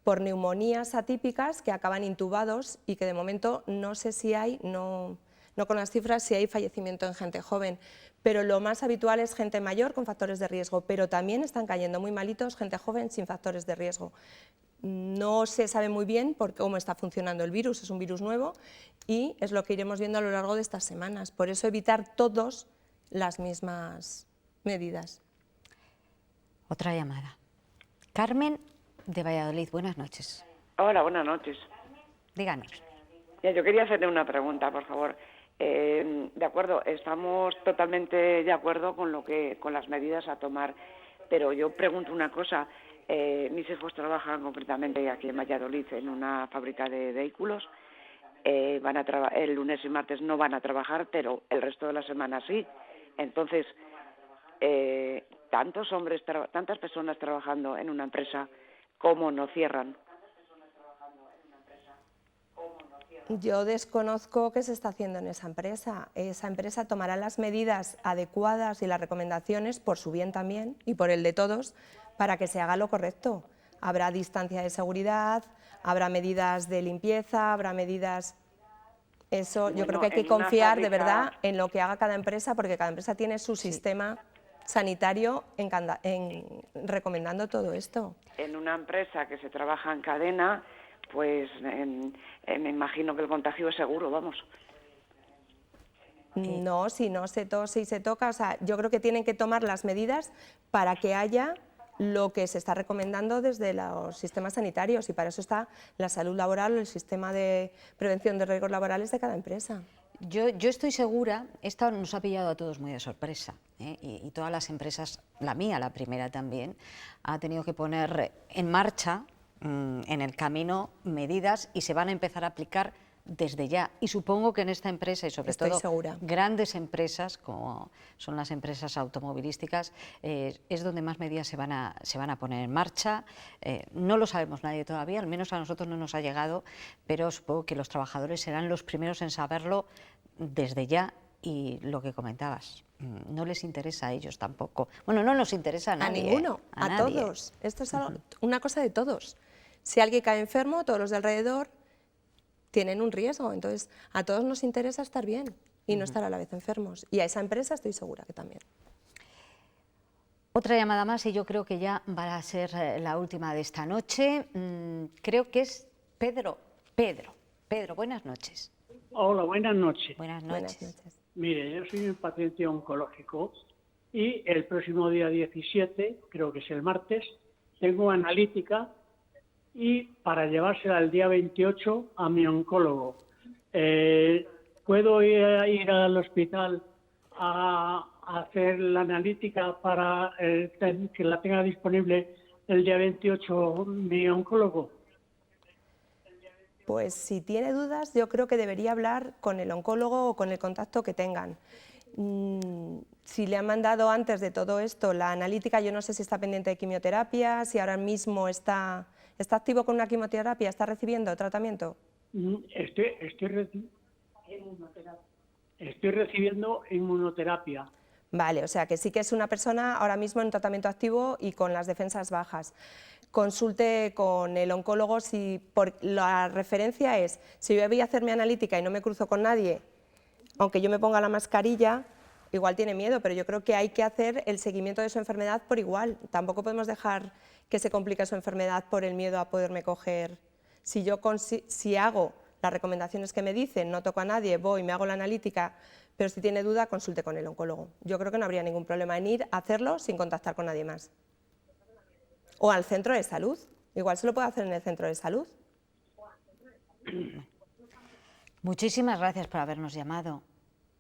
Speaker 2: por neumonías atípicas que acaban intubados y que de momento no sé si hay, no con las cifras, si hay fallecimiento en gente joven, pero lo más habitual es gente mayor con factores de riesgo, pero también están cayendo muy malitos gente joven sin factores de riesgo. No se sabe muy bien cómo está funcionando el virus, es un virus nuevo y es lo que iremos viendo a lo largo de estas semanas. Por eso evitar todos las mismas medidas.
Speaker 6: Otra llamada. Carmen de Valladolid, buenas noches.
Speaker 23: Hola, buenas noches.
Speaker 6: Díganos.
Speaker 23: Yo quería hacerle una pregunta, por favor. De acuerdo, estamos totalmente de acuerdo con las medidas a tomar, pero yo pregunto una cosa. Mis hijos trabajan concretamente aquí en Valladolid en una fábrica de vehículos el lunes y martes no van a trabajar, pero el resto de la semana sí. Entonces, tantas personas trabajando en una empresa, ¿cómo no cierran?
Speaker 2: Yo desconozco qué se está haciendo en esa empresa. Esa empresa tomará las medidas adecuadas y las recomendaciones, por su bien también y por el de todos, para que se haga lo correcto. Habrá distancia de seguridad, habrá medidas de limpieza, habrá medidas... Eso, yo creo que hay que confiar de verdad en lo que haga cada empresa, porque cada empresa tiene su sistema sanitario recomendando todo esto.
Speaker 23: En una empresa que se trabaja en cadena, pues me imagino que el contagio es seguro, vamos.
Speaker 2: No, si no se tose y se toca, o sea, yo creo que tienen que tomar las medidas para que haya lo que se está recomendando desde los sistemas sanitarios, y para eso está la salud laboral, el sistema de prevención de riesgos laborales de cada empresa.
Speaker 6: Yo estoy segura, esto nos ha pillado a todos muy de sorpresa, y todas las empresas, la mía, la primera también, ha tenido que poner en marcha, en el camino, medidas, y se van a empezar a aplicar desde ya. Y supongo que en esta empresa, y sobre todo grandes empresas, como son las empresas automovilísticas, es donde más medidas se van a poner en marcha. No lo sabemos nadie todavía, al menos a nosotros no nos ha llegado, pero supongo que los trabajadores serán los primeros en saberlo desde ya. Y lo que comentabas, no les interesa a ellos tampoco. Bueno, no nos interesa a nadie.
Speaker 2: A ninguno, a todos. Esto es una cosa de todos. Si alguien cae enfermo, todos los de alrededor tienen un riesgo. Entonces, a todos nos interesa estar bien y no estar a la vez enfermos. Y a esa empresa estoy segura que también.
Speaker 6: Otra llamada más, y yo creo que ya va a ser la última de esta noche. Creo que es Pedro. Pedro, buenas noches.
Speaker 1: Hola, buenas noches.
Speaker 6: Buenas noches.
Speaker 1: Mire, yo soy un paciente oncológico y el próximo día 17, creo que es el martes, tengo analítica, y para llevársela el día 28 a mi oncólogo. ¿Puedo ir al hospital a hacer la analítica para que la tenga disponible el día 28 mi oncólogo?
Speaker 2: Pues si tiene dudas, yo creo que debería hablar con el oncólogo o con el contacto que tengan. Si le han mandado antes de todo esto la analítica, yo no sé si está pendiente de quimioterapia, si ahora mismo está activo con una quimioterapia, está recibiendo tratamiento.
Speaker 1: Estoy recibiendo inmunoterapia.
Speaker 2: Vale, o sea que sí que es una persona ahora mismo en tratamiento activo y con las defensas bajas. Consulte con el oncólogo si la referencia es, si yo voy a hacer mi analítica y no me cruzo con nadie, aunque yo me ponga la mascarilla, igual tiene miedo, pero yo creo que hay que hacer el seguimiento de su enfermedad por igual. Tampoco podemos dejar que se complique su enfermedad por el miedo a poderme coger. Si hago las recomendaciones que me dicen, no toco a nadie, voy, me hago la analítica, pero si tiene duda, consulte con el oncólogo. Yo creo que no habría ningún problema en ir a hacerlo sin contactar con nadie más. O al centro de salud. Igual se lo puede hacer en el centro de salud.
Speaker 6: Muchísimas gracias por habernos llamado.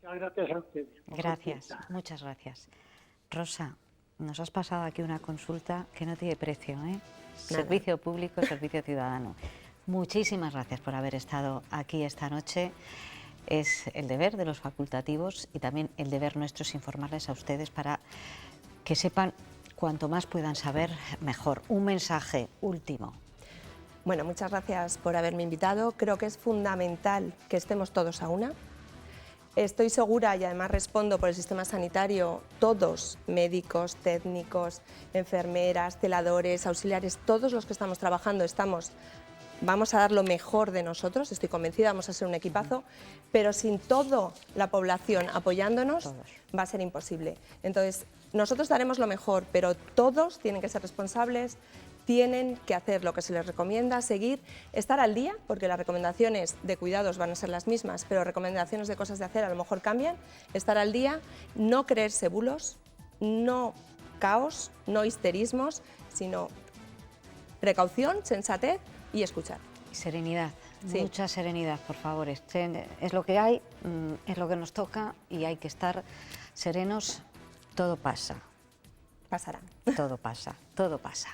Speaker 1: Gracias a usted.
Speaker 6: Gracias, muchas gracias. Rosa, nos has pasado aquí una consulta que no tiene precio, ¿eh? Servicio público, servicio ciudadano. Muchísimas gracias por haber estado aquí esta noche. Es el deber de los facultativos y también el deber nuestro es informarles a ustedes para que sepan cuanto más puedan saber, mejor. Un mensaje último.
Speaker 2: Bueno, muchas gracias por haberme invitado. Creo que es fundamental que estemos todos a una. Estoy segura, y además respondo por el sistema sanitario, todos, médicos, técnicos, enfermeras, celadores, auxiliares, todos los que estamos trabajando, vamos a dar lo mejor de nosotros, estoy convencida, vamos a ser un equipazo, pero sin toda la población apoyándonos va a ser imposible. Entonces, nosotros daremos lo mejor, pero todos tienen que ser responsables, tienen que hacer lo que se les recomienda, seguir, estar al día, porque las recomendaciones de cuidados van a ser las mismas, pero recomendaciones de cosas de hacer a lo mejor cambian, estar al día, no creerse bulos, no caos, no histerismos, sino precaución, sensatez y escuchar.
Speaker 6: Serenidad, mucha serenidad, por favor. Es lo que hay, es lo que nos toca y hay que estar serenos. Todo pasa.
Speaker 2: Pasará.
Speaker 6: Todo pasa, todo pasa.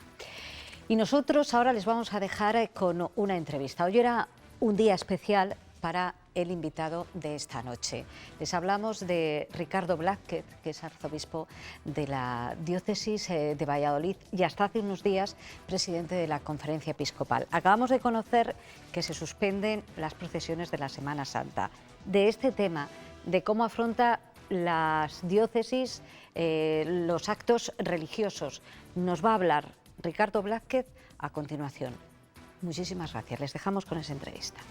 Speaker 6: Y nosotros ahora les vamos a dejar con una entrevista. Hoy era un día especial para el invitado de esta noche. Les hablamos de Ricardo Blázquez, que es arzobispo de la diócesis de Valladolid y hasta hace unos días presidente de la Conferencia Episcopal. Acabamos de conocer que se suspenden las procesiones de la Semana Santa. De este tema, de cómo afronta las diócesis los actos religiosos, nos va a hablar Ricardo Blázquez a continuación. Muchísimas gracias. Les dejamos con esa entrevista.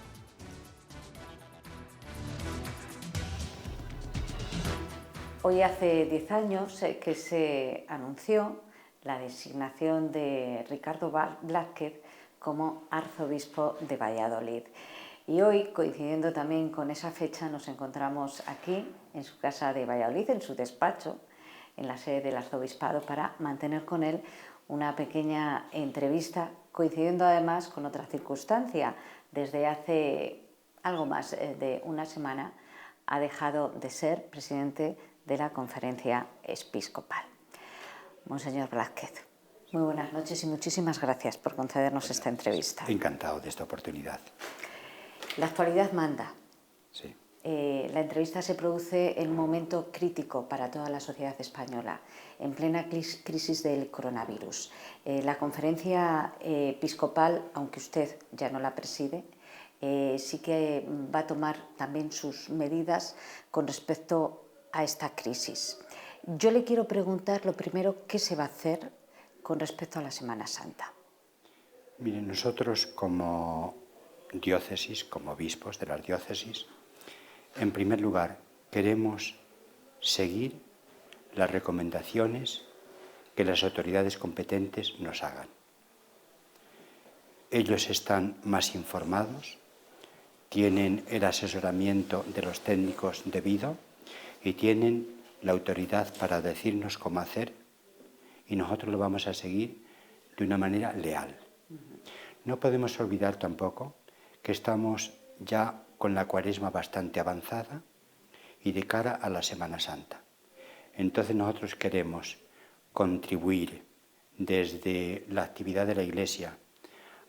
Speaker 6: Hoy hace 10 años que se anunció la designación de Ricardo Blázquez como arzobispo de Valladolid. Y hoy, coincidiendo también con esa fecha, nos encontramos aquí, en su casa de Valladolid, en su despacho, en la sede del arzobispado, para mantener con él una pequeña entrevista, coincidiendo además con otra circunstancia. Desde hace algo más de una semana ha dejado de ser presidente de la Conferencia Episcopal. Monseñor Blázquez, muy buenas noches y muchísimas gracias por concedernos esta entrevista.
Speaker 4: Encantado de esta oportunidad.
Speaker 6: La actualidad manda.
Speaker 4: Sí.
Speaker 6: La entrevista se produce en un momento crítico para toda la sociedad española, en plena crisis del coronavirus. La Conferencia Episcopal, aunque usted ya no la preside, sí que va a tomar también sus medidas con respecto a esta crisis. Yo le quiero preguntar lo primero, ¿qué se va a hacer con respecto a la Semana Santa?
Speaker 4: Miren, nosotros como diócesis, como obispos de las diócesis, en primer lugar queremos seguir las recomendaciones que las autoridades competentes nos hagan. Ellos están más informados, tienen el asesoramiento de los técnicos debido y tienen la autoridad para decirnos cómo hacer, y nosotros lo vamos a seguir de una manera leal. No podemos olvidar tampoco que estamos ya con la Cuaresma bastante avanzada y de cara a la Semana Santa. Entonces nosotros queremos contribuir desde la actividad de la Iglesia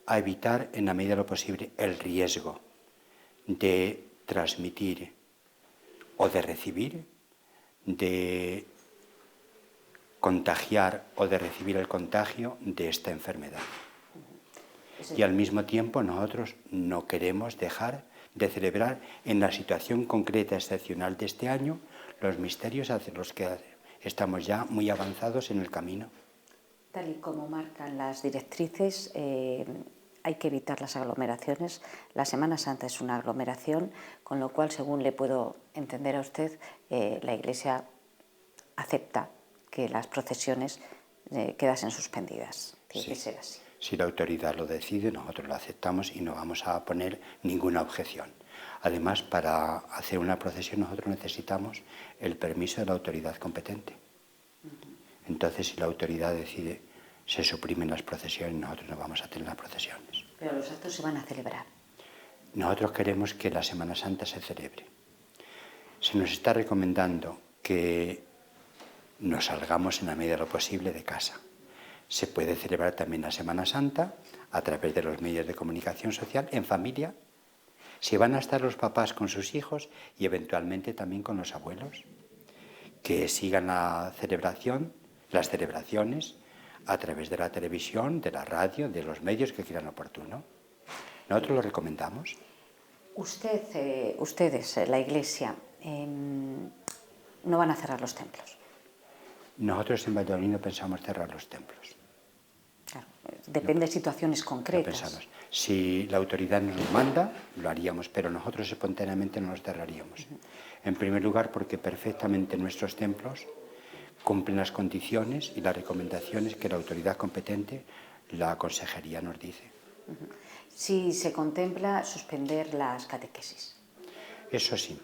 Speaker 4: a evitar en la medida de lo posible el riesgo de transmitir o de recibir, de contagiar o de recibir el contagio de esta enfermedad. Y al mismo tiempo nosotros no queremos dejar de celebrar en la situación concreta excepcional de este año los misterios hacia los que estamos ya muy avanzados en el camino.
Speaker 6: Tal y como marcan las directrices, hay que evitar las aglomeraciones. La Semana Santa es una aglomeración, con lo cual, según le puedo entender a usted, la Iglesia acepta que las procesiones quedasen suspendidas. Tiene que ser así.
Speaker 4: Si la autoridad lo decide, nosotros lo aceptamos y no vamos a poner ninguna objeción. Además, para hacer una procesión nosotros necesitamos el permiso de la autoridad competente. Entonces, si la autoridad decide, se suprimen las procesiones, nosotros no vamos a tener las procesiones.
Speaker 6: Pero los actos se van a celebrar.
Speaker 4: Nosotros queremos que la Semana Santa se celebre. Se nos está recomendando que nos salgamos en la medida de lo posible de casa. Se puede celebrar también la Semana Santa a través de los medios de comunicación social, en familia. Si van a estar los papás con sus hijos y eventualmente también con los abuelos, que sigan las celebraciones a través de la televisión, de la radio, de los medios que quieran oportuno. Nosotros lo recomendamos.
Speaker 6: Ustedes, la Iglesia, no van a cerrar los templos.
Speaker 4: Nosotros en Valladolid no pensamos cerrar los templos.
Speaker 6: Claro, depende de situaciones concretas.
Speaker 4: No pensamos. Si la autoridad nos lo manda, lo haríamos, pero nosotros espontáneamente no los cerraríamos. En primer lugar, porque perfectamente nuestros templos cumplen las condiciones y las recomendaciones que la autoridad competente, la consejería, nos dice.
Speaker 6: Si se contempla suspender las catequesis.
Speaker 4: Eso sí.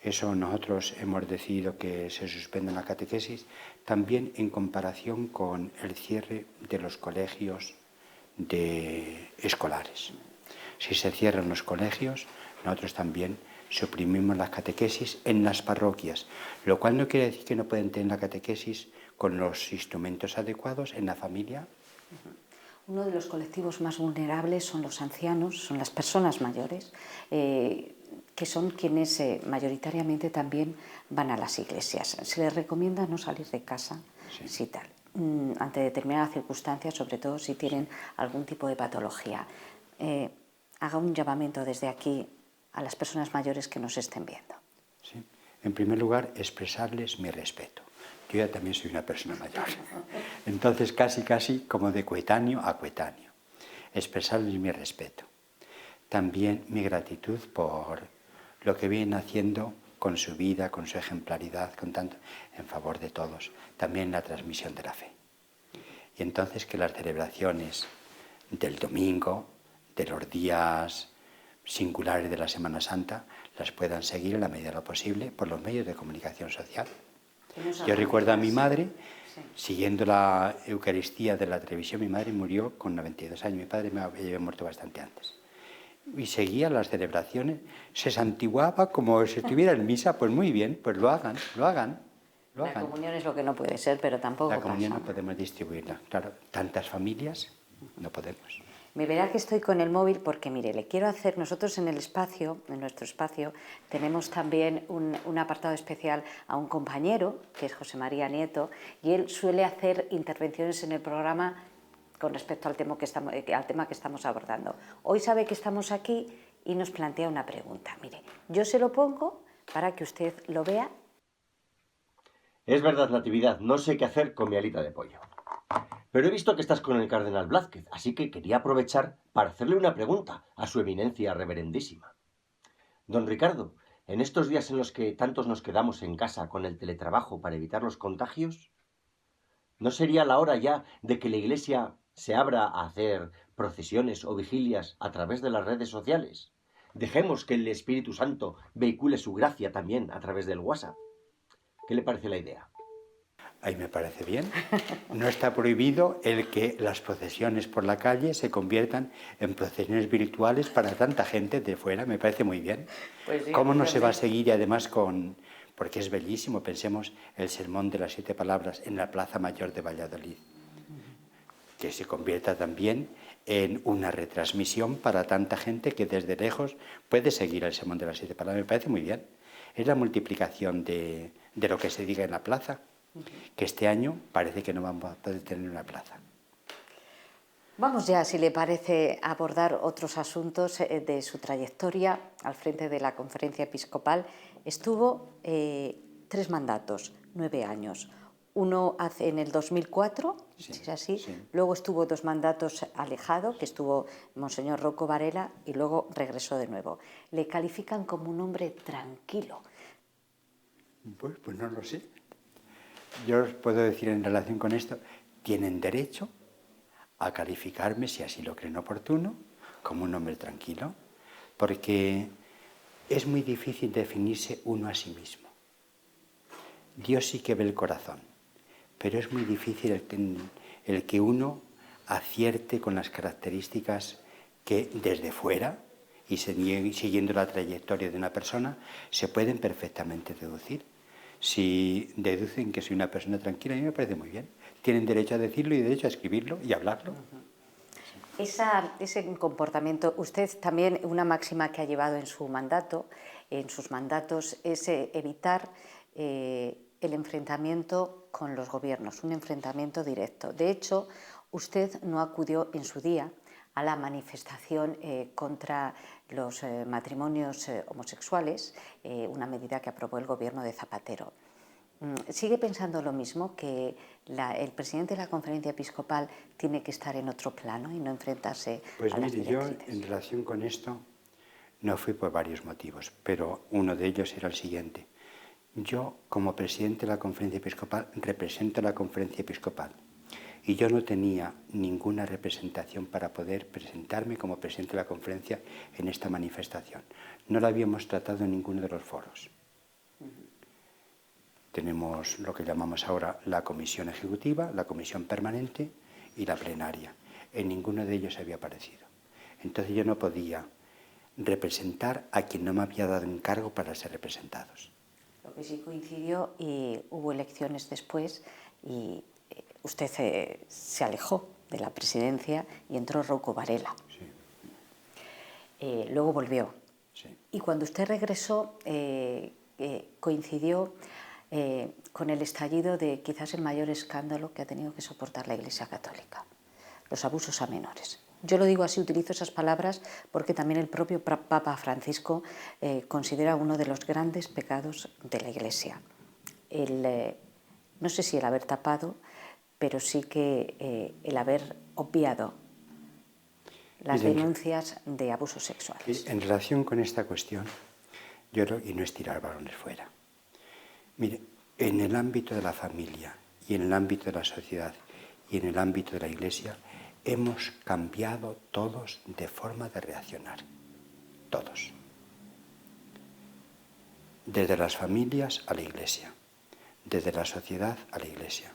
Speaker 4: Eso nosotros hemos decidido que se suspenda la catequesis, también en comparación con el cierre de los colegios escolares. Si se cierran los colegios, nosotros también suprimimos las catequesis en las parroquias, lo cual no quiere decir que no pueden tener la catequesis con los instrumentos adecuados en la familia.
Speaker 6: Uno de los colectivos más vulnerables son los ancianos, son las personas mayores. que son quienes mayoritariamente también van a las iglesias. Se les recomienda no salir de casa, si tal, ante determinadas circunstancias, sobre todo si tienen algún tipo de patología. Haga un llamamiento desde aquí a las personas mayores que nos estén viendo.
Speaker 4: Sí. En primer lugar, expresarles mi respeto. Yo ya también soy una persona mayor. Entonces, casi como de coetáneo a coetáneo. Expresarles mi respeto. También mi gratitud por lo que vienen haciendo con su vida, con su ejemplaridad, con tanto en favor de todos. También la transmisión de la fe. Y entonces que las celebraciones del domingo, de los días singulares de la Semana Santa, las puedan seguir en la medida de lo posible por los medios de comunicación social. Yo recuerdo a mi madre, siguiendo la Eucaristía de la televisión. Mi madre murió con 92 años, mi padre me había muerto bastante antes. Y seguía las celebraciones, se santiguaba como si estuviera en misa. Pues muy bien, pues lo hagan.
Speaker 6: La comunión es lo que no puede ser, pero tampoco
Speaker 4: La comunión
Speaker 6: pasa.
Speaker 4: no podemos distribuirla, claro, tantas familias no podemos.
Speaker 6: Me verá que estoy con el móvil porque, mire, le quiero hacer, nosotros en el espacio, en nuestro espacio, tenemos también un apartado especial a un compañero, que es José María Nieto, y él suele hacer intervenciones en el programa con respecto al tema que estamos abordando. Hoy sabe que estamos aquí y nos plantea una pregunta. Mire, yo se lo pongo para que usted lo vea.
Speaker 5: Es verdad, Natividad, no sé qué hacer con mi alita de pollo. Pero he visto que estás con el cardenal Blázquez, así que quería aprovechar para hacerle una pregunta a su eminencia reverendísima. Don Ricardo, en estos días en los que tantos nos quedamos en casa con el teletrabajo para evitar los contagios, ¿no sería la hora ya de que la Iglesia se abra a hacer procesiones o vigilias a través de las redes sociales? Dejemos que el Espíritu Santo vehicule su gracia también a través del WhatsApp. ¿Qué le parece la idea?
Speaker 4: Ahí me parece bien. No está prohibido el que las procesiones por la calle se conviertan en procesiones virtuales para tanta gente de fuera. Me parece muy bien.
Speaker 6: Pues sí,
Speaker 4: ¿Cómo no se va a seguir? Y además porque es bellísimo, pensemos el sermón de las 7 palabras en la Plaza Mayor de Valladolid. Que se convierta también en una retransmisión para tanta gente que desde lejos puede seguir el sermón de las 7 palabras. Me parece muy bien. Es la multiplicación de lo que se diga en la plaza, que este año parece que no vamos a poder tener una plaza.
Speaker 6: Vamos ya, si le parece, a abordar otros asuntos de su trayectoria al frente de la Conferencia Episcopal. Estuvo 3 mandatos, 9 años. Uno en el 2004, si es así, luego estuvo 2 mandatos alejado, que estuvo Monseñor Rouco Varela, y luego regresó de nuevo. Le califican como un hombre tranquilo.
Speaker 4: Pues no lo sé. Yo os puedo decir en relación con esto, tienen derecho a calificarme, si así lo creen oportuno, como un hombre tranquilo, porque es muy difícil definirse uno a sí mismo. Dios sí que ve el corazón, pero es muy difícil el que uno acierte con las características que desde fuera, y siguiendo la trayectoria de una persona, se pueden perfectamente deducir. Si deducen que soy una persona tranquila, a mí me parece muy bien. Tienen derecho a decirlo y derecho a escribirlo y a hablarlo.
Speaker 6: Ese comportamiento, usted también, una máxima que ha llevado en sus mandatos, es evitar el enfrentamiento con los gobiernos, un enfrentamiento directo. De hecho, usted no acudió en su día a la manifestación contra los matrimonios homosexuales, una medida que aprobó el gobierno de Zapatero. ¿Sigue pensando lo mismo, que el presidente de la Conferencia Episcopal tiene que estar en otro plano y no enfrentarse a las directrices?
Speaker 4: Yo, en relación con esto, no fui por varios motivos, pero uno de ellos era el siguiente. Yo, como presidente de la Conferencia Episcopal, represento a la Conferencia Episcopal. Y yo no tenía ninguna representación para poder presentarme como presidente de la conferencia en esta manifestación. No la habíamos tratado en ninguno de los foros. Tenemos lo que llamamos ahora la comisión ejecutiva, la comisión permanente y la plenaria. En ninguno de ellos había aparecido. Entonces yo no podía representar a quien no me había dado encargo para ser representados.
Speaker 6: Lo que sí coincidió, y hubo elecciones después, y usted se alejó de la presidencia y entró Rouco Varela.
Speaker 4: Sí.
Speaker 6: Luego volvió
Speaker 4: Sí.
Speaker 6: Y cuando usted regresó, coincidió con el estallido de quizás el mayor escándalo que ha tenido que soportar la Iglesia Católica, los abusos a menores. Yo lo digo así, utilizo esas palabras porque también el propio Papa Francisco considera uno de los grandes pecados de la Iglesia. No sé si el haber tapado, pero sí que el haber obviado las denuncias de abusos sexuales.
Speaker 4: En relación con esta cuestión, yo creo, y no es tirar balones fuera. Mire, en el ámbito de la familia y en el ámbito de la sociedad y en el ámbito de la Iglesia, hemos cambiado todos de forma de reaccionar. Todos. Desde las familias a la Iglesia, desde la sociedad a la Iglesia.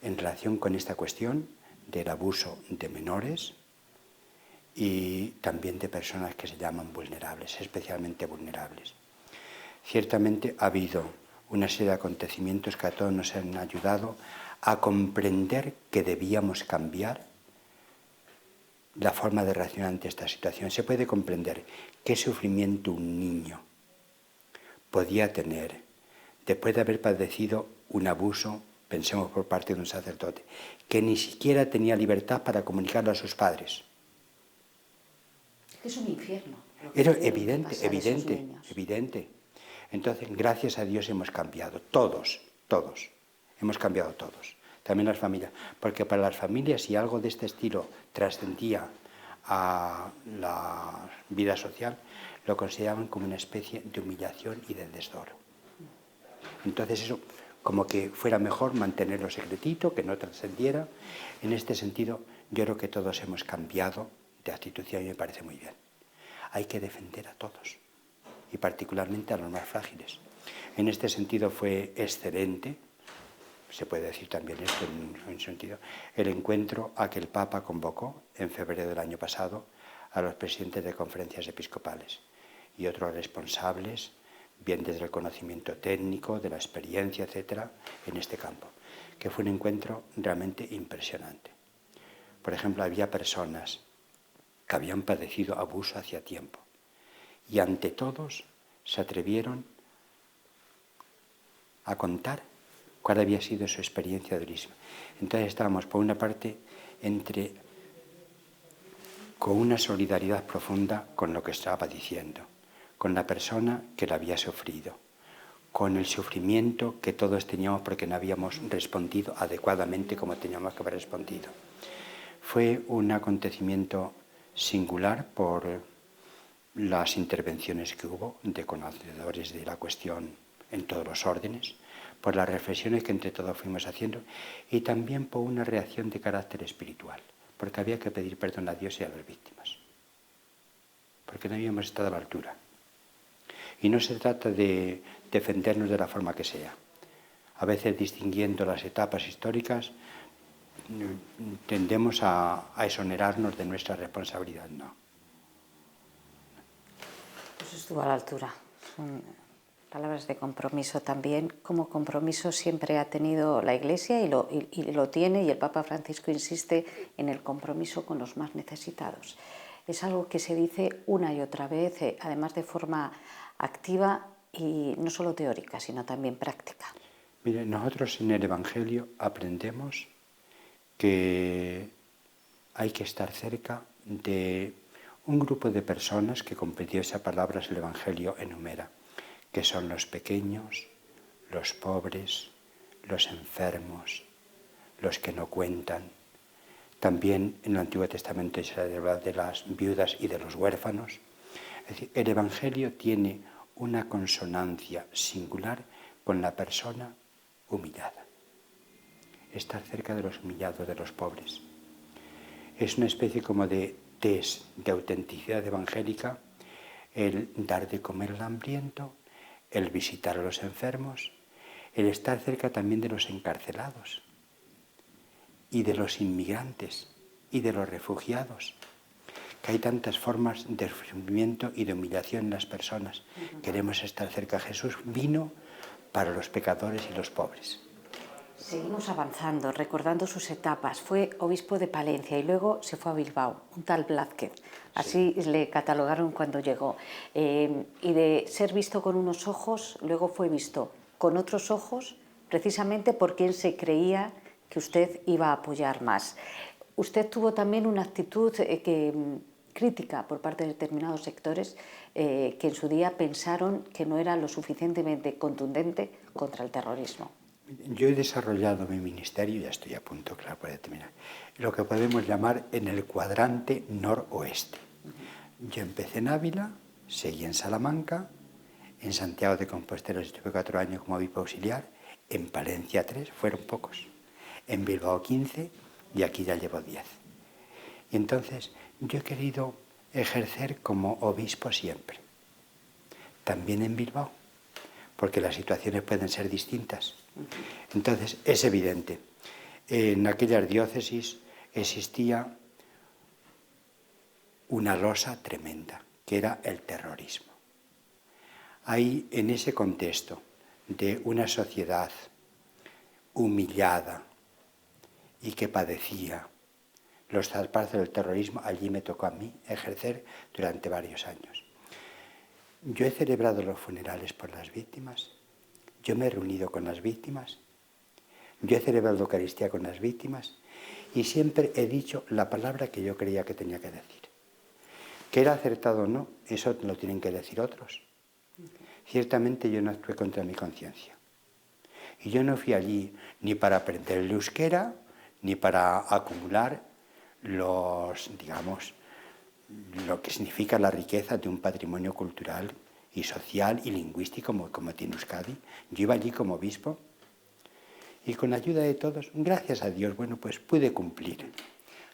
Speaker 4: En relación con esta cuestión del abuso de menores y también de personas que se llaman vulnerables, especialmente vulnerables. Ciertamente ha habido una serie de acontecimientos que a todos nos han ayudado a comprender que debíamos cambiar la forma de reaccionar ante esta situación. Se puede comprender qué sufrimiento un niño podía tener después de haber padecido un abuso, pensemos por parte de un sacerdote, que ni siquiera tenía libertad para comunicarlo a sus padres.
Speaker 6: Es un infierno.
Speaker 4: Era evidente. Entonces, gracias a Dios hemos cambiado, todos, hemos cambiado todos, también las familias, porque para las familias si algo de este estilo trascendía a la vida social, lo consideraban como una especie de humillación y de desdoro. Entonces eso, como que fuera mejor mantenerlo secretito, que no trascendiera. En este sentido, yo creo que todos hemos cambiado de actitud y a mí me parece muy bien. Hay que defender a todos, y particularmente a los más frágiles. En este sentido fue excelente, se puede decir también esto en un sentido, el encuentro a que el Papa convocó en febrero del año pasado a los presidentes de conferencias episcopales y otros responsables, bien desde el conocimiento técnico, de la experiencia, etcétera, en este campo, que fue un encuentro realmente impresionante. Por ejemplo, había personas que habían padecido abuso hacía tiempo y ante todos se atrevieron a contar cuál había sido su experiencia de durísima. Entonces estábamos, por una parte, con una solidaridad profunda con lo que estaba diciendo, con la persona que la había sufrido, con el sufrimiento que todos teníamos porque no habíamos respondido adecuadamente como teníamos que haber respondido. Fue un acontecimiento singular por las intervenciones que hubo de conocedores de la cuestión en todos los órdenes, por las reflexiones que entre todos fuimos haciendo y también por una reacción de carácter espiritual, porque había que pedir perdón a Dios y a las víctimas, porque no habíamos estado a la altura. Y no se trata de defendernos de la forma que sea. A veces, distinguiendo las etapas históricas, tendemos a exonerarnos de nuestra responsabilidad, no.
Speaker 6: Pues estuvo a la altura. Son palabras de compromiso también. Como compromiso siempre ha tenido la Iglesia y lo tiene, y el Papa Francisco insiste en el compromiso con los más necesitados. Es algo que se dice una y otra vez, además de forma activa y no solo teórica, sino también práctica.
Speaker 4: Mire, nosotros en el Evangelio aprendemos que hay que estar cerca de un grupo de personas que, comprendió esa palabra, el Evangelio enumera, que son los pequeños, los pobres, los enfermos, los que no cuentan. También en el Antiguo Testamento se habla de las viudas y de los huérfanos. Es decir, el Evangelio tiene una consonancia singular con la persona humillada. Estar cerca de los humillados, de los pobres. Es una especie como de test de autenticidad evangélica, el dar de comer al hambriento, el visitar a los enfermos, el estar cerca también de los encarcelados y de los inmigrantes y de los refugiados, que hay tantas formas de sufrimiento y de humillación en las personas. Queremos estar cerca. Jesús vino para los pecadores y los pobres.
Speaker 6: Seguimos avanzando, recordando sus etapas. Fue obispo de Palencia y luego se fue a Bilbao, un tal Blázquez. Así le catalogaron cuando llegó. Y de ser visto con unos ojos, luego fue visto con otros ojos, precisamente por quien se creía que usted iba a apoyar más. Usted tuvo también una actitud crítica por parte de determinados sectores que en su día pensaron que no era lo suficientemente contundente contra el terrorismo.
Speaker 4: Yo he desarrollado mi ministerio, ya estoy a punto, claro, para terminar, lo que podemos llamar en el cuadrante noroeste. Yo empecé en Ávila, seguí en Salamanca, en Santiago de Compostela estuve 4 años como obispo auxiliar, en Palencia 3, fueron pocos, en Bilbao 15 y aquí ya llevo 10. Y entonces yo he querido ejercer como obispo siempre, también en Bilbao, porque las situaciones pueden ser distintas. Entonces, es evidente, en aquellas diócesis existía una losa tremenda, que era el terrorismo. Ahí, en ese contexto de una sociedad humillada y que padecía los zarpazos del terrorismo, allí me tocó a mí ejercer durante varios años. Yo he celebrado los funerales por las víctimas, yo me he reunido con las víctimas, yo he celebrado la Eucaristía con las víctimas y siempre he dicho la palabra que yo creía que tenía que decir. Que era acertado o no, eso lo tienen que decir otros. Ciertamente yo no actué contra mi conciencia. Y yo no fui allí ni para aprender el euskera, ni para acumular digamos, lo que significa la riqueza de un patrimonio cultural y social y lingüístico como tiene Euskadi. Yo iba allí como obispo y con la ayuda de todos, gracias a Dios, bueno, pues pude cumplir.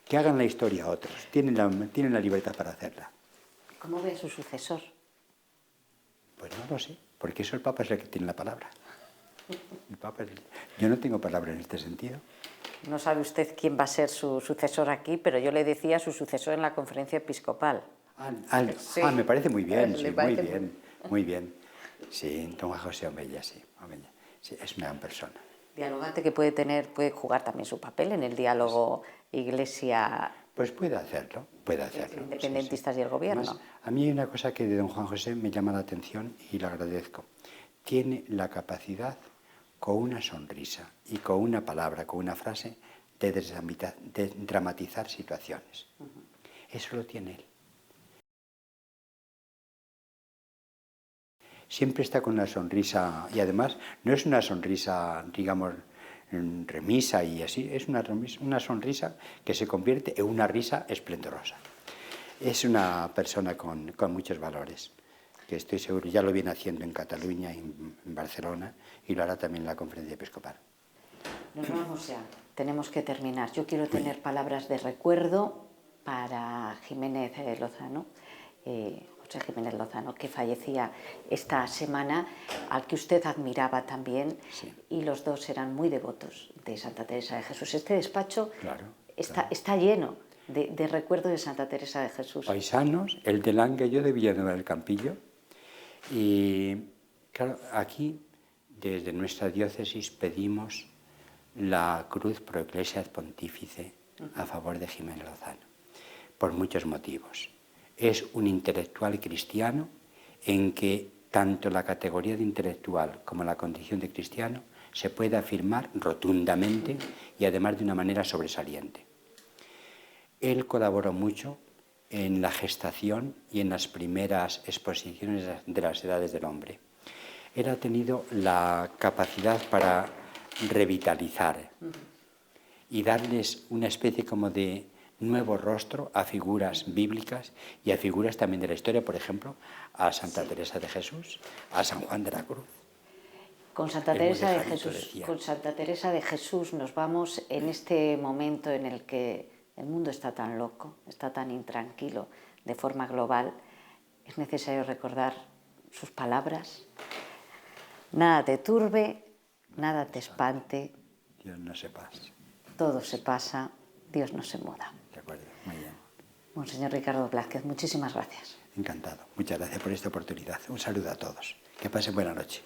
Speaker 4: Que hagan la historia otros, tienen la libertad para hacerla.
Speaker 6: ¿Cómo ve a su sucesor?
Speaker 4: Pues no lo sé, porque eso el Papa es el que tiene la palabra. Yo no tengo palabra en este sentido.
Speaker 6: No sabe usted quién va a ser su sucesor aquí, pero yo le decía su sucesor en la conferencia episcopal.
Speaker 4: Me parece muy bien, sí, muy bien. Sí, don Juan José Omella, sí, es una gran persona.
Speaker 6: Dialogante que puede jugar también su papel en el diálogo Iglesia...
Speaker 4: Pues puede hacerlo.
Speaker 6: Independentistas y el gobierno.
Speaker 4: Además, a mí hay una cosa que de don Juan José me llama la atención y le agradezco. Tiene la capacidad, con una sonrisa y con una palabra, con una frase, de dramatizar situaciones. Eso lo tiene él. Siempre está con una sonrisa, y además no es una sonrisa, digamos, remisa y así, es una sonrisa que se convierte en una risa esplendorosa. Es una persona con muchos valores, que estoy seguro, ya lo viene haciendo en Cataluña, en Barcelona, y lo hará también en la conferencia episcopal.
Speaker 6: Nos vamos ya, tenemos que terminar. Yo quiero tener palabras de recuerdo para Jiménez Lozano, José Jiménez Lozano, que fallecía esta semana, al que usted admiraba también, sí. Y los dos eran muy devotos de Santa Teresa de Jesús. Este despacho está lleno de recuerdos de Santa Teresa de Jesús.
Speaker 4: Paisanos, el de Langue, yo de Villanueva del Campillo, y claro, aquí desde nuestra diócesis pedimos la cruz pro Ecclesias Pontífice a favor de Jiménez Lozano, por muchos motivos. Es un intelectual cristiano en que tanto la categoría de intelectual como la condición de cristiano se puede afirmar rotundamente y además de una manera sobresaliente. Él colaboró mucho en la gestación y en las primeras exposiciones de las edades del hombre. Él ha tenido la capacidad para revitalizar y darles una especie como de nuevo rostro a figuras bíblicas y a figuras también de la historia, por ejemplo, a Santa Teresa de Jesús, a San Juan de la Cruz.
Speaker 6: Con Santa Teresa de Jesús nos vamos en este momento en el que el mundo está tan loco, está tan intranquilo de forma global. Es necesario recordar sus palabras. Nada te turbe, nada te espante.
Speaker 4: Dios no se pasa.
Speaker 6: Todo se pasa, Dios no se muda.
Speaker 4: De acuerdo, muy bien.
Speaker 6: Monseñor Ricardo Blázquez, muchísimas gracias.
Speaker 4: Encantado. Muchas gracias por esta oportunidad. Un saludo a todos. Que pasen buena noche.